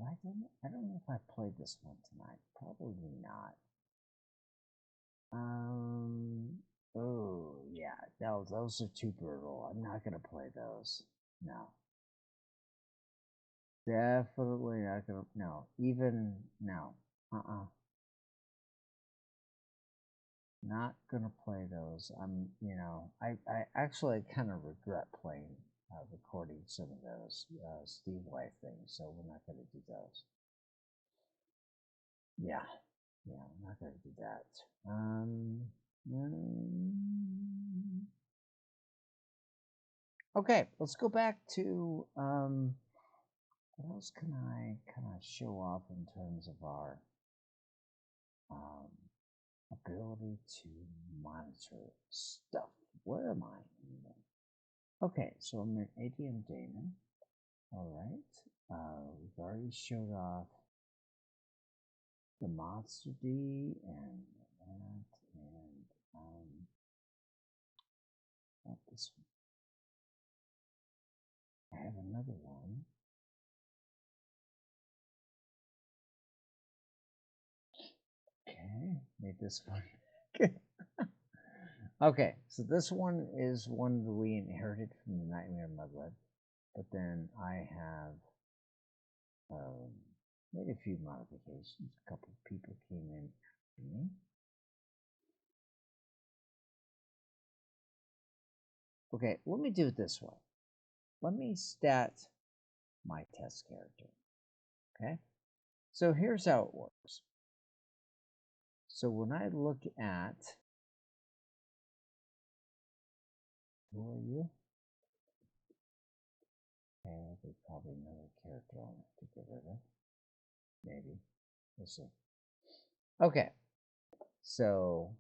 I don't know if I played this one tonight. Probably not. Um. Oh yeah. Those are too brutal. I'm not gonna play those. No. Definitely not gonna. No. Even no. Not gonna play those. I actually kind of regret playing, recording some of those Steve Life things, so we're not gonna do those. Yeah, yeah, I'm not gonna do that. Mm, okay, let's go back to what else can I kind of show off in terms of our um, ability to monitor stuff. Where am I? Okay, so I'm an ADM Damon. All right. We've already showed off the Monster D and that, and not this one. I have another one. Okay, made this one. Okay, so this one is one that we inherited from the Nightmare Motherland, but then I have made a few modifications. A couple of people came in to me. Okay, let me do it this way. Let me stat my test character. Okay, so here's how it works. So when I look at who are you? Okay, there's probably another character I'll have to get rid of. Maybe. We'll see. Okay, so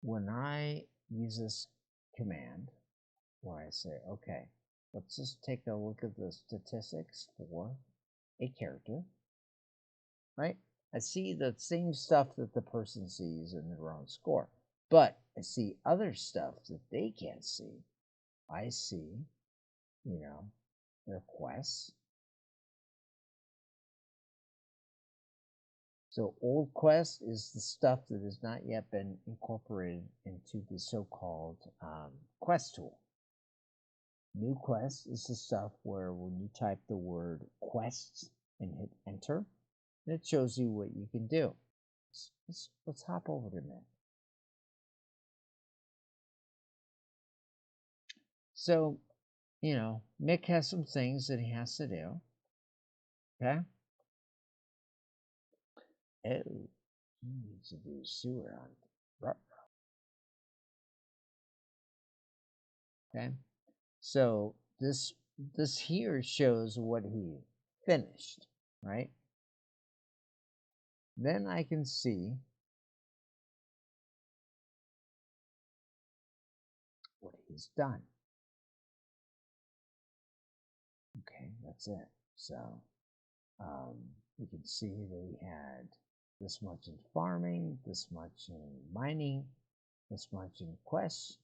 when I use this command where I say, okay, let's just take a look at the statistics for a character, right? I see the same stuff that the person sees in their own score, but I see other stuff that they can't see. I see, their quests. So old quest is the stuff that has not yet been incorporated into the so-called quest tool. New quest is the stuff where when you type the word quests and hit enter, it shows you what you can do. Let's hop over to Mick. So, Mick has some things that he has to do. Okay. Oh, he needs to do sewer on. Okay. So this here shows what he finished, right? Then I can see what he's done. Okay, that's it. So you can see that he had this much in farming, this much in mining, this much in quests,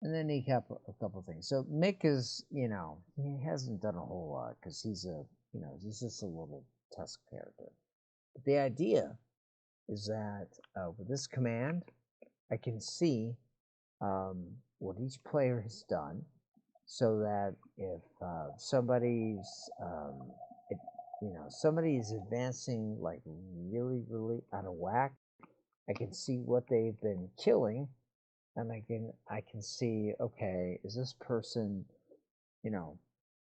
and then he kept a couple things. So Mick is, he hasn't done a whole lot because he's he's just a little tusk character. But the idea is that with this command, I can see what each player has done, so that if somebody's somebody's advancing like really out of whack, I can see what they've been killing, and I can see, okay, is this person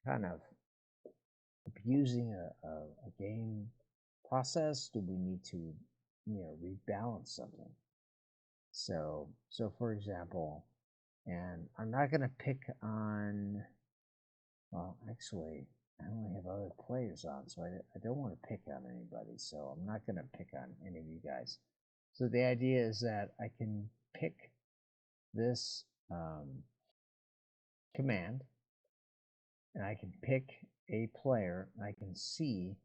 kind of abusing a game process? Do we need to rebalance something? So for example, and I'm not going to pick on, well, actually, I only have other players on, so I don't want to pick on anybody, so I'm not going to pick on any of you guys. So the idea is that I can pick this command, and I can pick a player, and I can see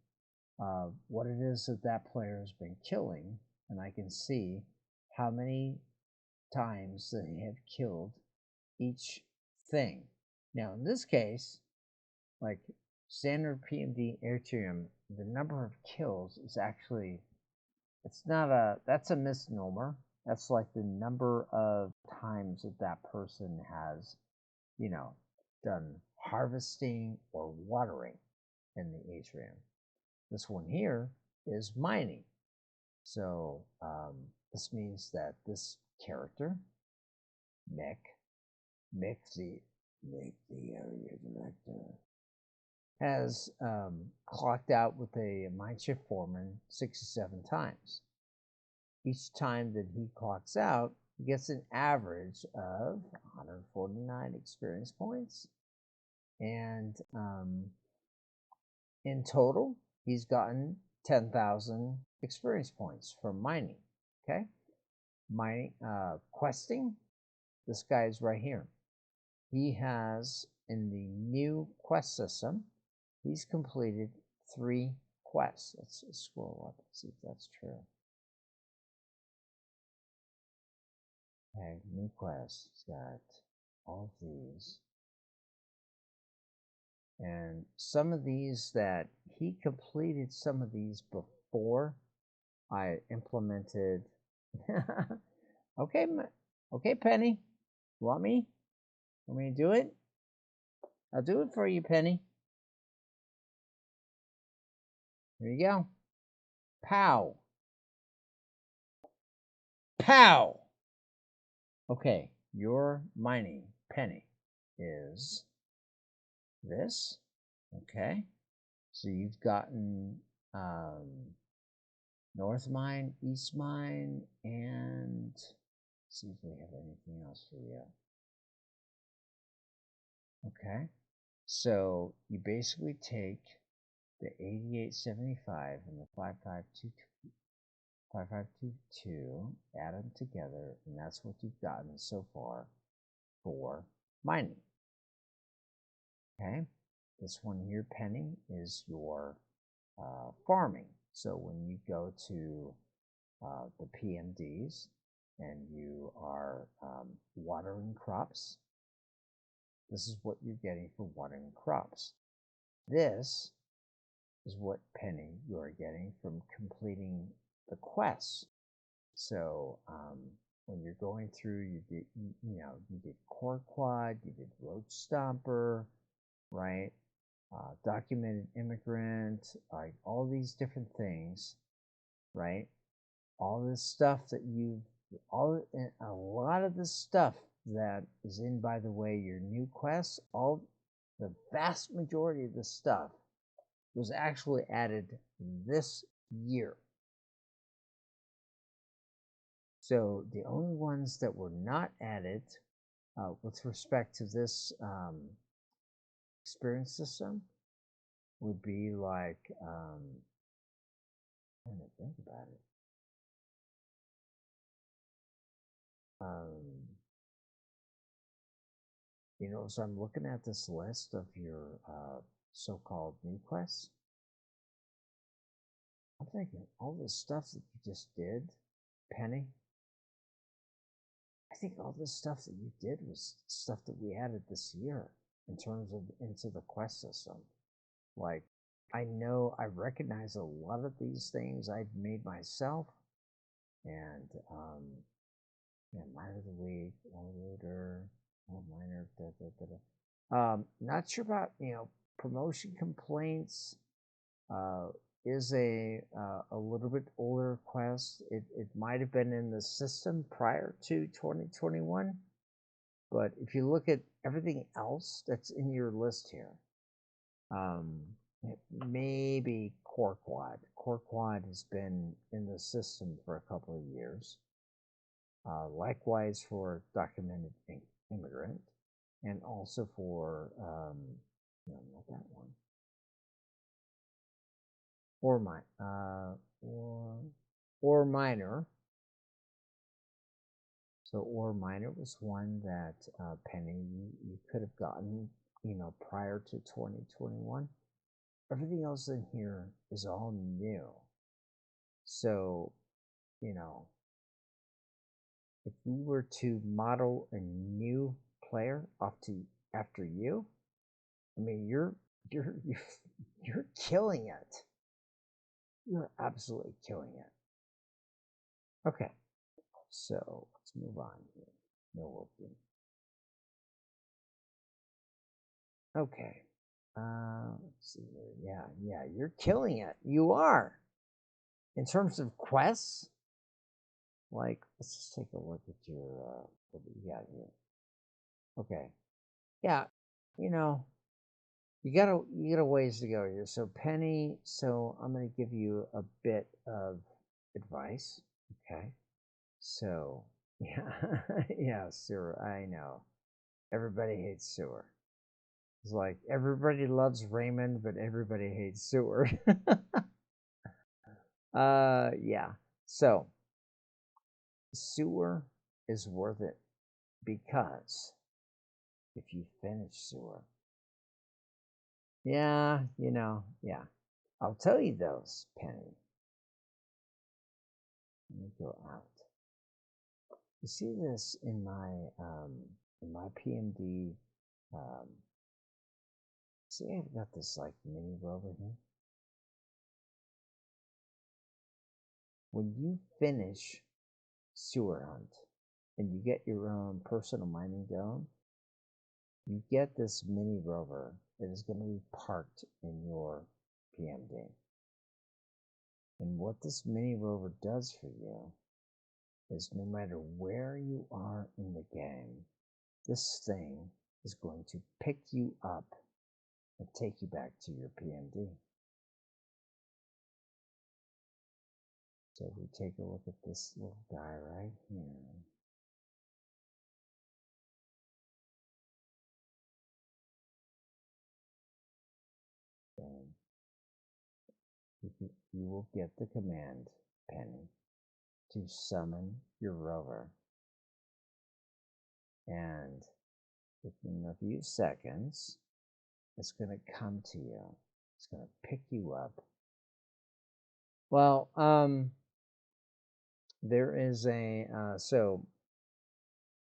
what it is that that player has been killing, and I can see how many times that they have killed each thing. Now, in this case, like standard PMD Airtium, the number of kills is actually, that's a misnomer. That's like the number of times that that person has, done harvesting or watering in the atrium. This one here is mining. So this means that this character, Mick the area director, has clocked out with a mind shift foreman 67 times. Each time that he clocks out, he gets an average of 149 experience points. And in total, he's gotten 10,000 experience points from mining. Okay? Mining, questing, this guy's right here. He has, in the new quest system, he's completed 3 quests. Let's scroll up and see if that's true. Okay, new quest. He's got all of these. And some of these that he completed, some of these before I implemented. Okay, Penny. Want me? Want me to do it? I'll do it for you, Penny. Here you go. Pow. Pow. Okay, your mining, Penny, is this. Okay, so you've gotten North Mine, East Mine, and see if we have anything else for you. Okay, so you basically take the 8875 and the 5522, add them together, and that's what you've gotten so far for mining. Okay, this one here, Penny, is your farming. So when you go to the PMDs and you are watering crops, this is what you're getting for watering crops. This is what penny you are getting from completing the quests. So when you're going through, you did core quad, you did roach stomper, right? Documented immigrant, like all these different things, right? All this stuff that a lot of the stuff that is in, by the way, your new quests, the vast majority of the stuff was actually added this year. So the only ones that were not added with respect to this experience system would be like, I'm trying to think about it. So I'm looking at this list of your so-called new quests. I'm thinking all this stuff that you just did, Penny. I think all this stuff that you did was stuff that we added this year in terms of into the quest system. Like, I know I recognize a lot of these things I've made myself, and minor of the week, loader, minor, not sure about promotion complaints. Is a little bit older quest. It might have been in the system prior to 2021, but if you look at everything else that's in your list here, maybe core quad. Core quad has been in the system for a couple of years. Likewise for documented immigrant, and also for no, not that one. Or minor. So or minor was one that Penny you could have gotten prior to 2021. Everything else in here is all new. So if we were to model a new player after you, I mean you're killing it. You're absolutely killing it. Okay, so let's move on here. No working. Okay. Let's see here. Yeah, you're killing it. You are. In terms of quests, like let's just take a look at your what you got here. Okay. Yeah, you got a ways to go here. So Penny, so I'm gonna give you a bit of advice. Okay. So yeah, sewer. I know. Everybody hates sewer. It's like everybody loves Raymond, but everybody hates sewer. Yeah. So sewer is worth it because if you finish sewer, yeah. I'll tell you those, Penny. Let me go out. You see this in my PMD. See, I've got this like mini rover here. When you finish sewer hunt and you get your own personal mining dome, you get this mini rover that is going to be parked in your PMD. And what this mini rover does for you is no matter where you are in the game, this thing is going to pick you up and take you back to your PMD. So if we take a look at this little guy right here. You will get the command, Penny, to summon your rover. And within a few seconds, it's going to come to you. It's going to pick you up. Well, there is a so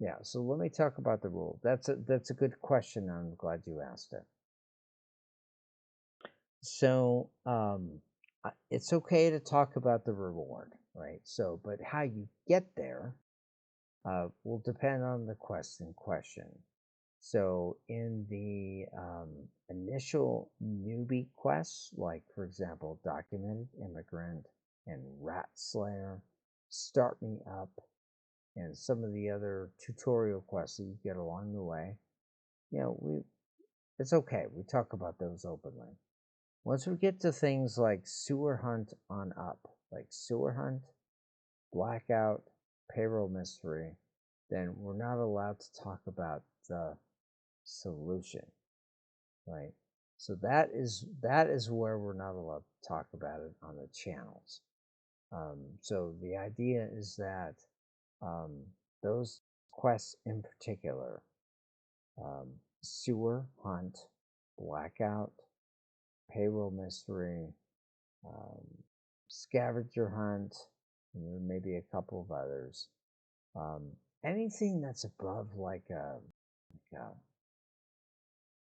yeah. So let me talk about the rule. That's a good question. I'm glad you asked it. So it's okay to talk about the reward, right? So, but how you get there will depend on the quest in question. So, in the initial newbie quests, like for example, Documented Immigrant and Rat Slayer, Start Me Up, and some of the other tutorial quests that you get along the way, it's okay. We talk about those openly. Once we get to things like Sewer Hunt on up, like Sewer Hunt, Blackout, Payroll Mystery, then we're not allowed to talk about the solution, right? So that is where we're not allowed to talk about it on the channels. So the idea is that those quests in particular, Sewer Hunt, Blackout, Payroll Mystery, um, Scavenger Hunt, and there may be a couple of others. Anything that's above like a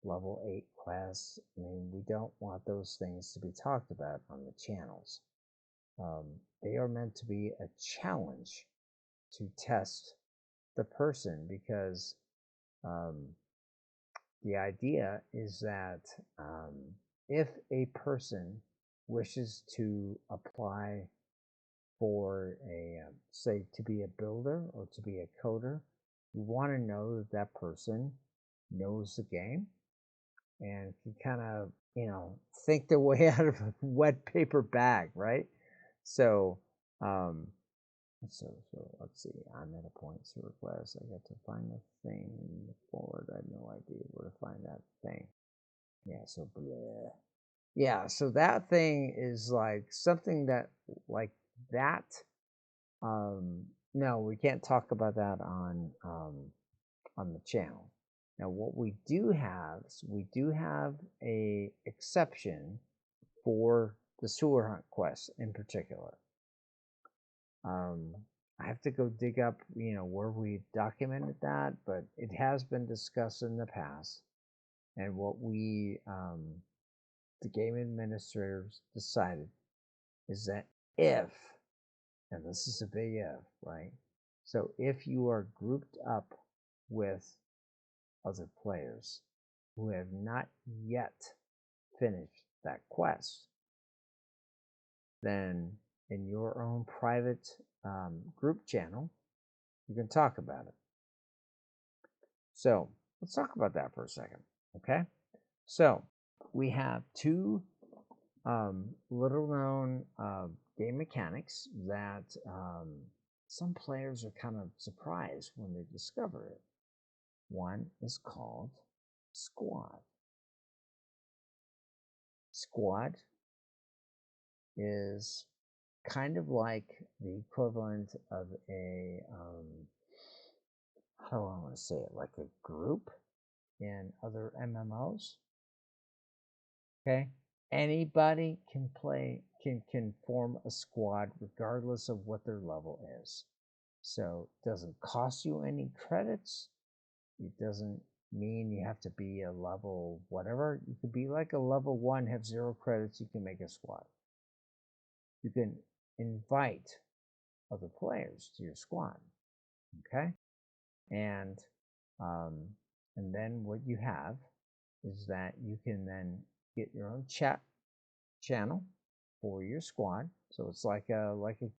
level 8 quest, I mean, we don't want those things to be talked about on the channels. They are meant to be a challenge to test the person because the idea is that if a person wishes to apply for a, say, to be a builder or to be a coder, you want to know that that person knows the game and can kind of, think their way out of a wet paper bag, right? So, so let's see. I'm at a point to request. I got to find the thing forward. I have no idea where to find that thing. Yeah. So, bleh. Yeah. So that thing is like something that, like that. No, we can't talk about that on the channel. Now, what we do have is we do have a exception for the sewer hunt quest in particular. I have to go dig up, where we documented that, but it has been discussed in the past. And what we, the game administrators, decided is that if, and this is a big if, right? So if you are grouped up with other players who have not yet finished that quest, then in your own private group channel, you can talk about it. So let's talk about that for a second, okay? So we have two little known game mechanics that some players are kind of surprised when they discover it. One is called squad. Squad is kind of like the equivalent of a, how do I want to say it, like a group in other MMOs. Okay, anybody can play, can form a squad regardless of what their level is. So it doesn't cost you any credits. It doesn't mean you have to be a level whatever. You could be like a level 1, have 0 credits, you can make a squad. You can invite other players to your squad. Okay, and then what you have is that you can then get your own chat channel for your squad. So it's like a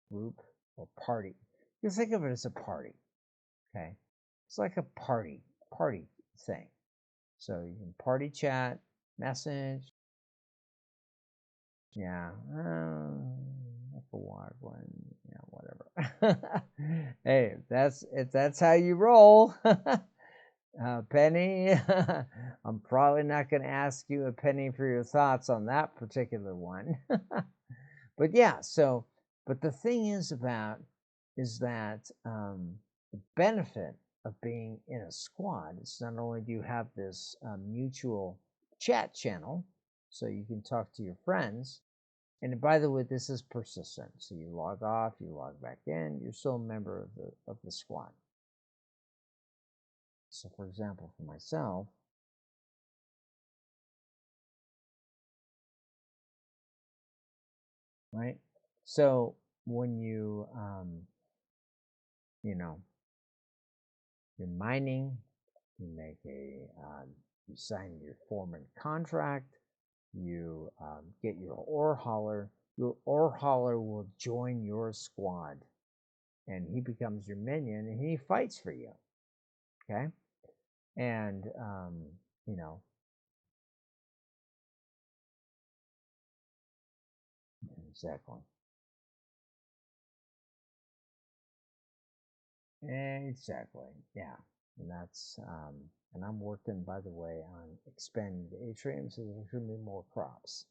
group or party. You think of it as a party. Okay, it's like a party thing. So you can party chat, message. Yeah, that's a wide one. Yeah, whatever. Hey, if that's how you roll. Penny, I'm probably not going to ask you a penny for your thoughts on that particular one. But yeah, so, but the thing is that the benefit of being in a squad is not only do you have this mutual chat channel, so you can talk to your friends, And by the way, this is persistent. So you log off, you log back in, you're still a member of the squad. So for example, for myself, right? So when you you're mining, you make you sign your foreman contract, you get your ore hauler. Your ore hauler will join your squad, and he becomes your minion, and he fights for you. Okay, and you know, exactly. Exactly. Yeah. And that's and I'm working, by the way, on expanding the atrium so there's gonna be more crops.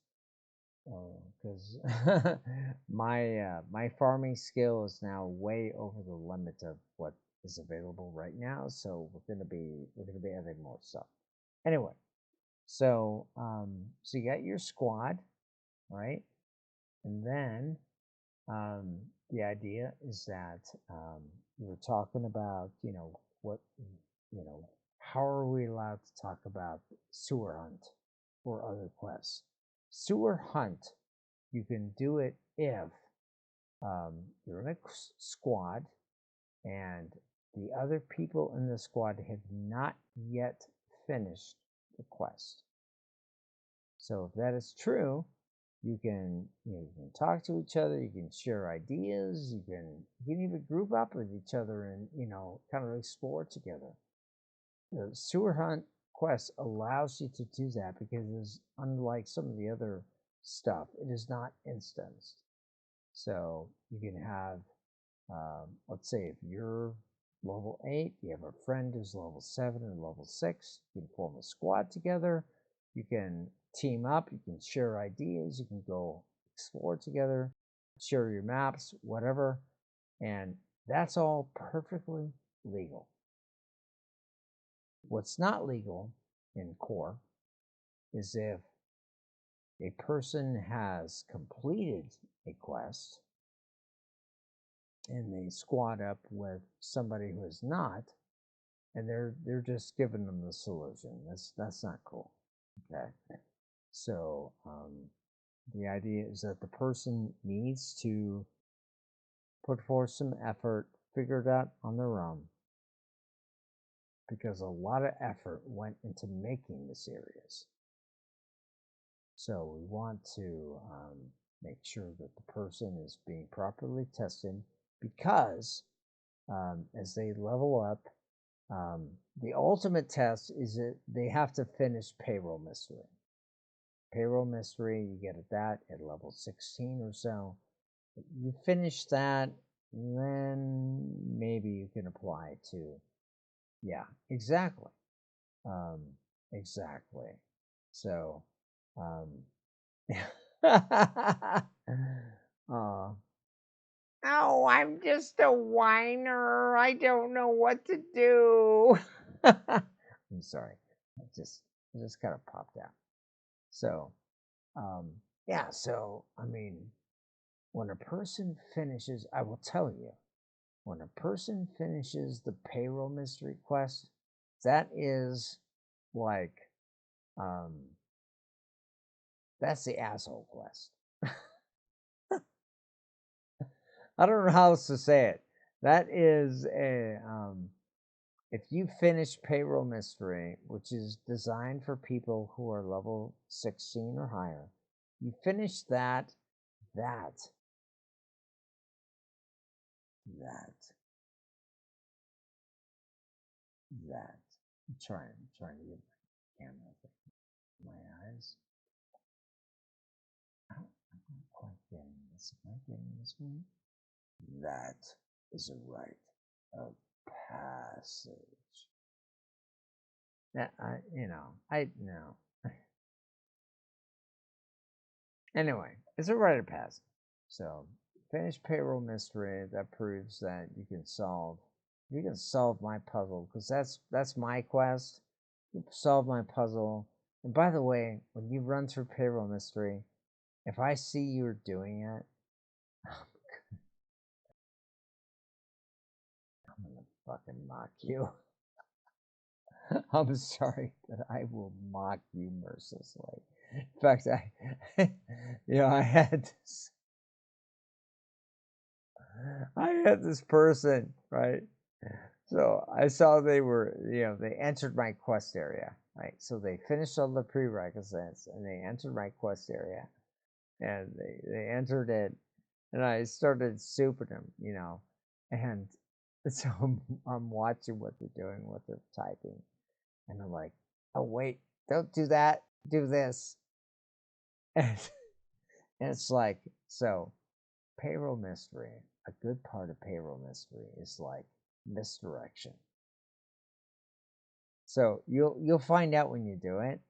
Because my farming skill is now way over the limit of what is available right now. So we're gonna be adding more stuff. Anyway, so you got your squad, right? And then the idea is that we were talking about, what, how are we allowed to talk about sewer hunt or other quests? Sewer hunt, you can do it if you're in a squad and the other people in the squad have not yet finished the quest. So if that is true, you can talk to each other, you can share ideas, you can even group up with each other and kind of explore together. The sewer hunt quest allows you to do that because it's unlike some of the other stuff, it is not instanced. So you can have, let's say if you're level 8, you have a friend who's level 7 and level 6, you can form a squad together, you can team up, you can share ideas, you can go explore together, share your maps, whatever, and that's all perfectly legal. What's not legal in core is if a person has completed a quest and they squad up with somebody who is not, and they're just giving them the solution. That's not cool. Okay, so the idea is that the person needs to put forth some effort, figure it out on their own, because a lot of effort went into making this areas. So we want to make sure that the person is being properly tested, because as they level up, the ultimate test is that they have to finish payroll mystery. Payroll mystery, you get at that at level 16 or so. You finish that, then maybe you can apply to, yeah, exactly. Exactly. So, uh, oh, I'm just a whiner. I don't know what to do. I'm sorry. It just kind of popped out. So, yeah. So, I mean, when a person finishes, I will tell you, when a person finishes the payroll mystery quest, that is like, um, that's the asshole quest. I don't know how else to say it. That is a if you finish payroll mystery, which is designed for people who are level 16 or higher, you finish that, that, that, that. I'm trying to get my camera my eyes. I'm not quite getting this. Am I getting this one? That is a rite of passage. That I know. Anyway, it's a rite of passage. So finish payroll mystery. That proves that you can solve my puzzle, because that's my quest. You solve my puzzle. And by the way, when you run through payroll mystery, if I see you're doing it, I'm gonna fucking mock you. I'm sorry, but I will mock you mercilessly. In fact, I had this person, right? So I saw they were, they entered my quest area, right? So they finished all the prerequisites and they entered my quest area, and they entered it, and I started souping them, and so I'm watching what they're doing, what they're typing, and I'm like, oh wait, don't do that, do this, and it's like, so payroll mystery. A good part of payroll mystery is like misdirection. So you'll find out when you do it,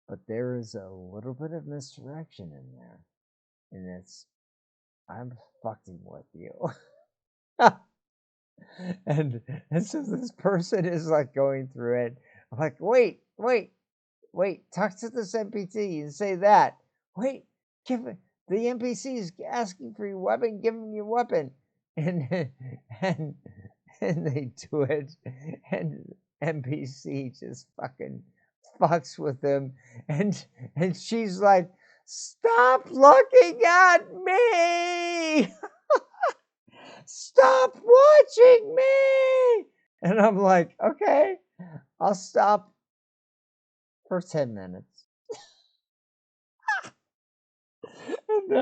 but there is a little bit of misdirection in there, and it's I'm fucking with you. and and so this person is like going through it. I'm like, wait, talk to this NPC and say that. Wait, give it. The NPC is asking for your weapon. Give him your weapon, and and and they do it, and NPC just fucking fucks with them, and she's like, "Stop looking at me! Stop watching me!" And I'm like, "Okay, I'll stop for 10 minutes." And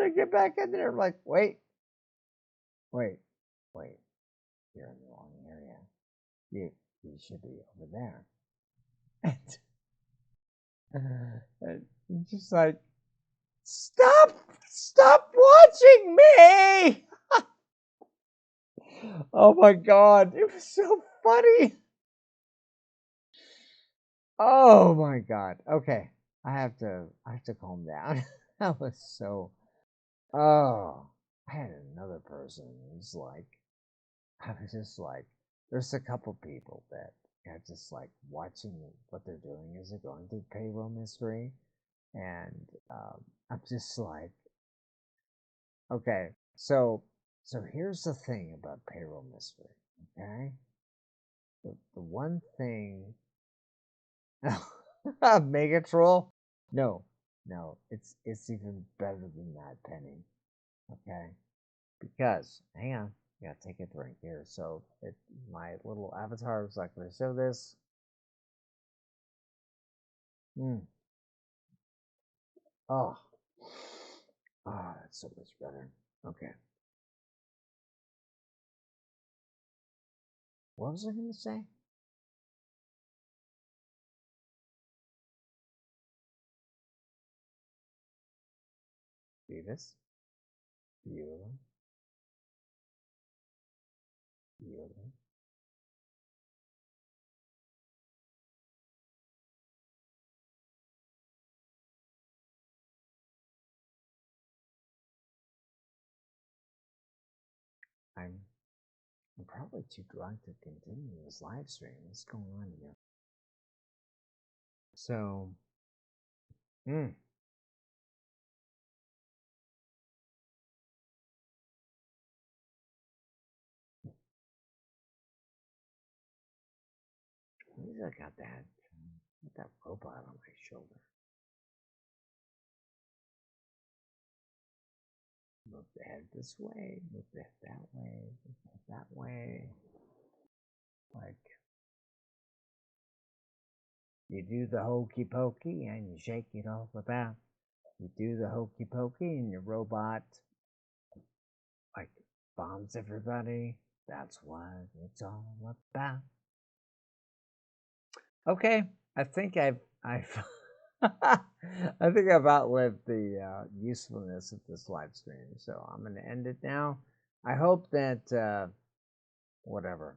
I get back in there. I'm like, wait, wait, wait. You're in the wrong area. You should be over there. And just like, stop watching me. Oh my god, it was so funny. Oh my god. Okay, I have to calm down. That was so. Oh, I had another person who's like, I was just like, there's a couple people that are just like watching what they're doing as they're going through payroll mystery, and I'm just like, okay, so here's the thing about payroll mystery, okay? The one thing, Mega Troll, no, it's even better than that, Penny, okay? Because hang on, I gotta take a drink here. So my little avatar was like, "Gonna show this." Mm. Oh, that's so much better. Okay, what was I gonna say? Beavis, Bueller, Bueller. I'm I'm probably too drunk to continue this live stream. What's going on here? So, mm, at least I got that robot on my shoulder. Move the head this way, move the head that way, move the head that way. Like, you do the hokey pokey and you shake it all about. You do the hokey pokey and your robot like bombs everybody. That's what it's all about. Okay, I think I've I think I've outlived the usefulness of this live stream, so I'm gonna end it now. I hope that whatever,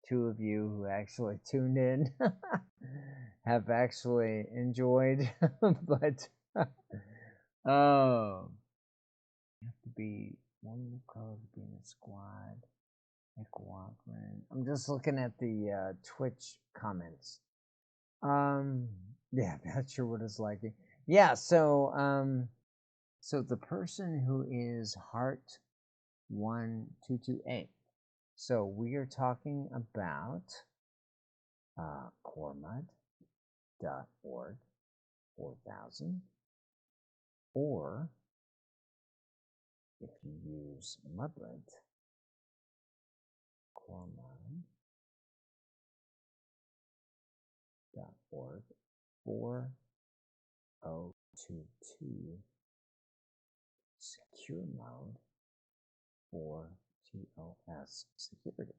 two of you who actually tuned in have actually enjoyed, but oh, you have to be one of the colors to be in a squad. I'm just looking at the Twitch comments. Yeah, not sure what it's like. Yeah, so So the person who is Heart 1228. So we are talking about coremud.org 4000, or if you use Mudlet, coremud.org 4022 secure mode for TOS security.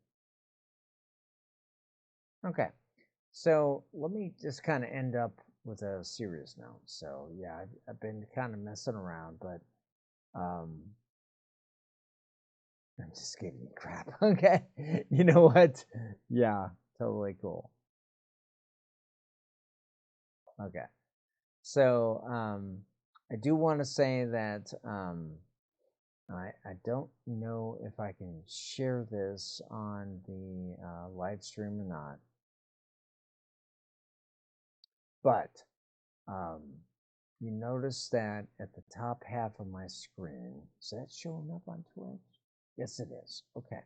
Okay, so let me just kind of end up with a serious note. So yeah, I've been kind of messing around, but I'm just giving you crap. Okay, you know what? Yeah, totally cool. Okay, so I do want to say that I don't know if I can share this on the live stream or not, but you notice that at the top half of my screen, is that showing up on Twitch? Yes, it is. Okay.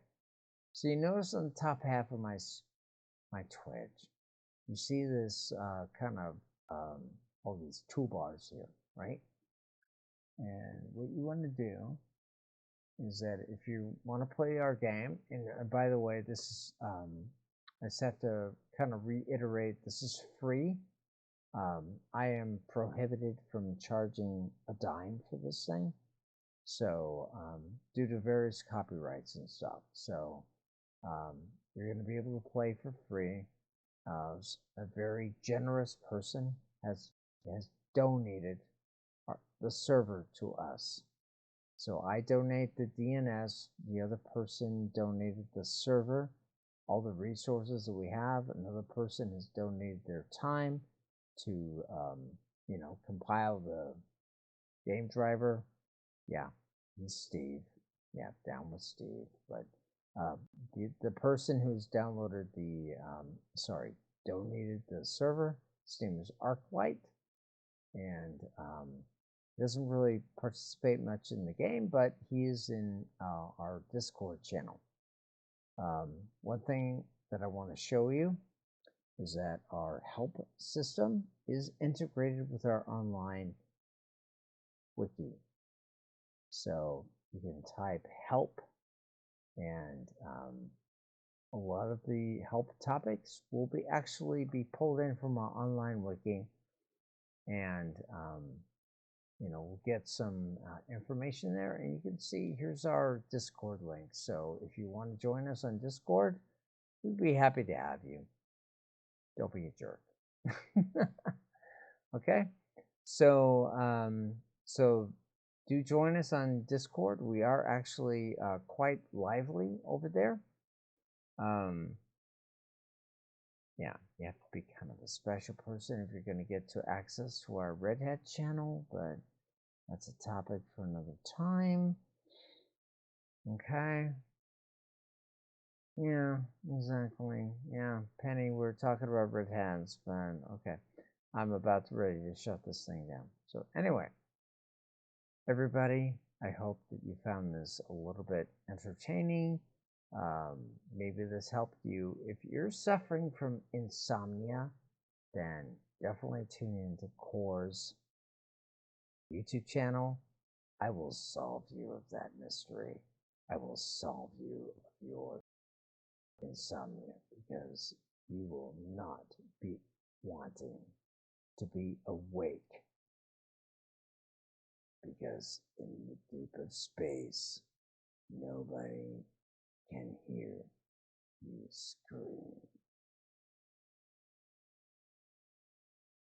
So you notice on the top half of my Twitch, you see this kind of all these toolbars here, right? And what you want to do is that if you want to play our game, and by the way, this is I just have to kind of reiterate, this is free. I am prohibited from charging a dime for this thing, so due to various copyrights and stuff. So you're going to be able to play for free. A very generous person has donated the server to us. So I donate the DNS, the other person donated the server, all the resources that we have. Another person has donated their time to, compile the game driver. Yeah, and Steve. Yeah, down with Steve. But the person who's downloaded donated the server, his name is Arclight, and doesn't really participate much in the game, but he is in our Discord channel. One thing that I want to show you is that our help system is integrated with our online wiki. So you can type help, and a lot of the help topics will actually be pulled in from our online wiki, and we'll get some information there, and you can see here's our Discord link. So if you want to join us on Discord, we'd be happy to have you. Don't be a jerk. Okay, so do join us on Discord. We are actually quite lively over there. Yeah, you have to be kind of a special person if you're going to get to access to our Red Hat channel, but that's a topic for another time. Okay. Yeah, exactly. Yeah, Penny, we're talking about red hats, but okay. I'm about ready to shut this thing down. So anyway, everybody, I hope that you found this a little bit entertaining. Maybe this helped you. If you're suffering from insomnia, then definitely tune into Core's YouTube channel. I will solve you of that mystery. I will solve you of your insomnia, because you will not be wanting to be awake, because in the deep of space, nobody can hear you scream.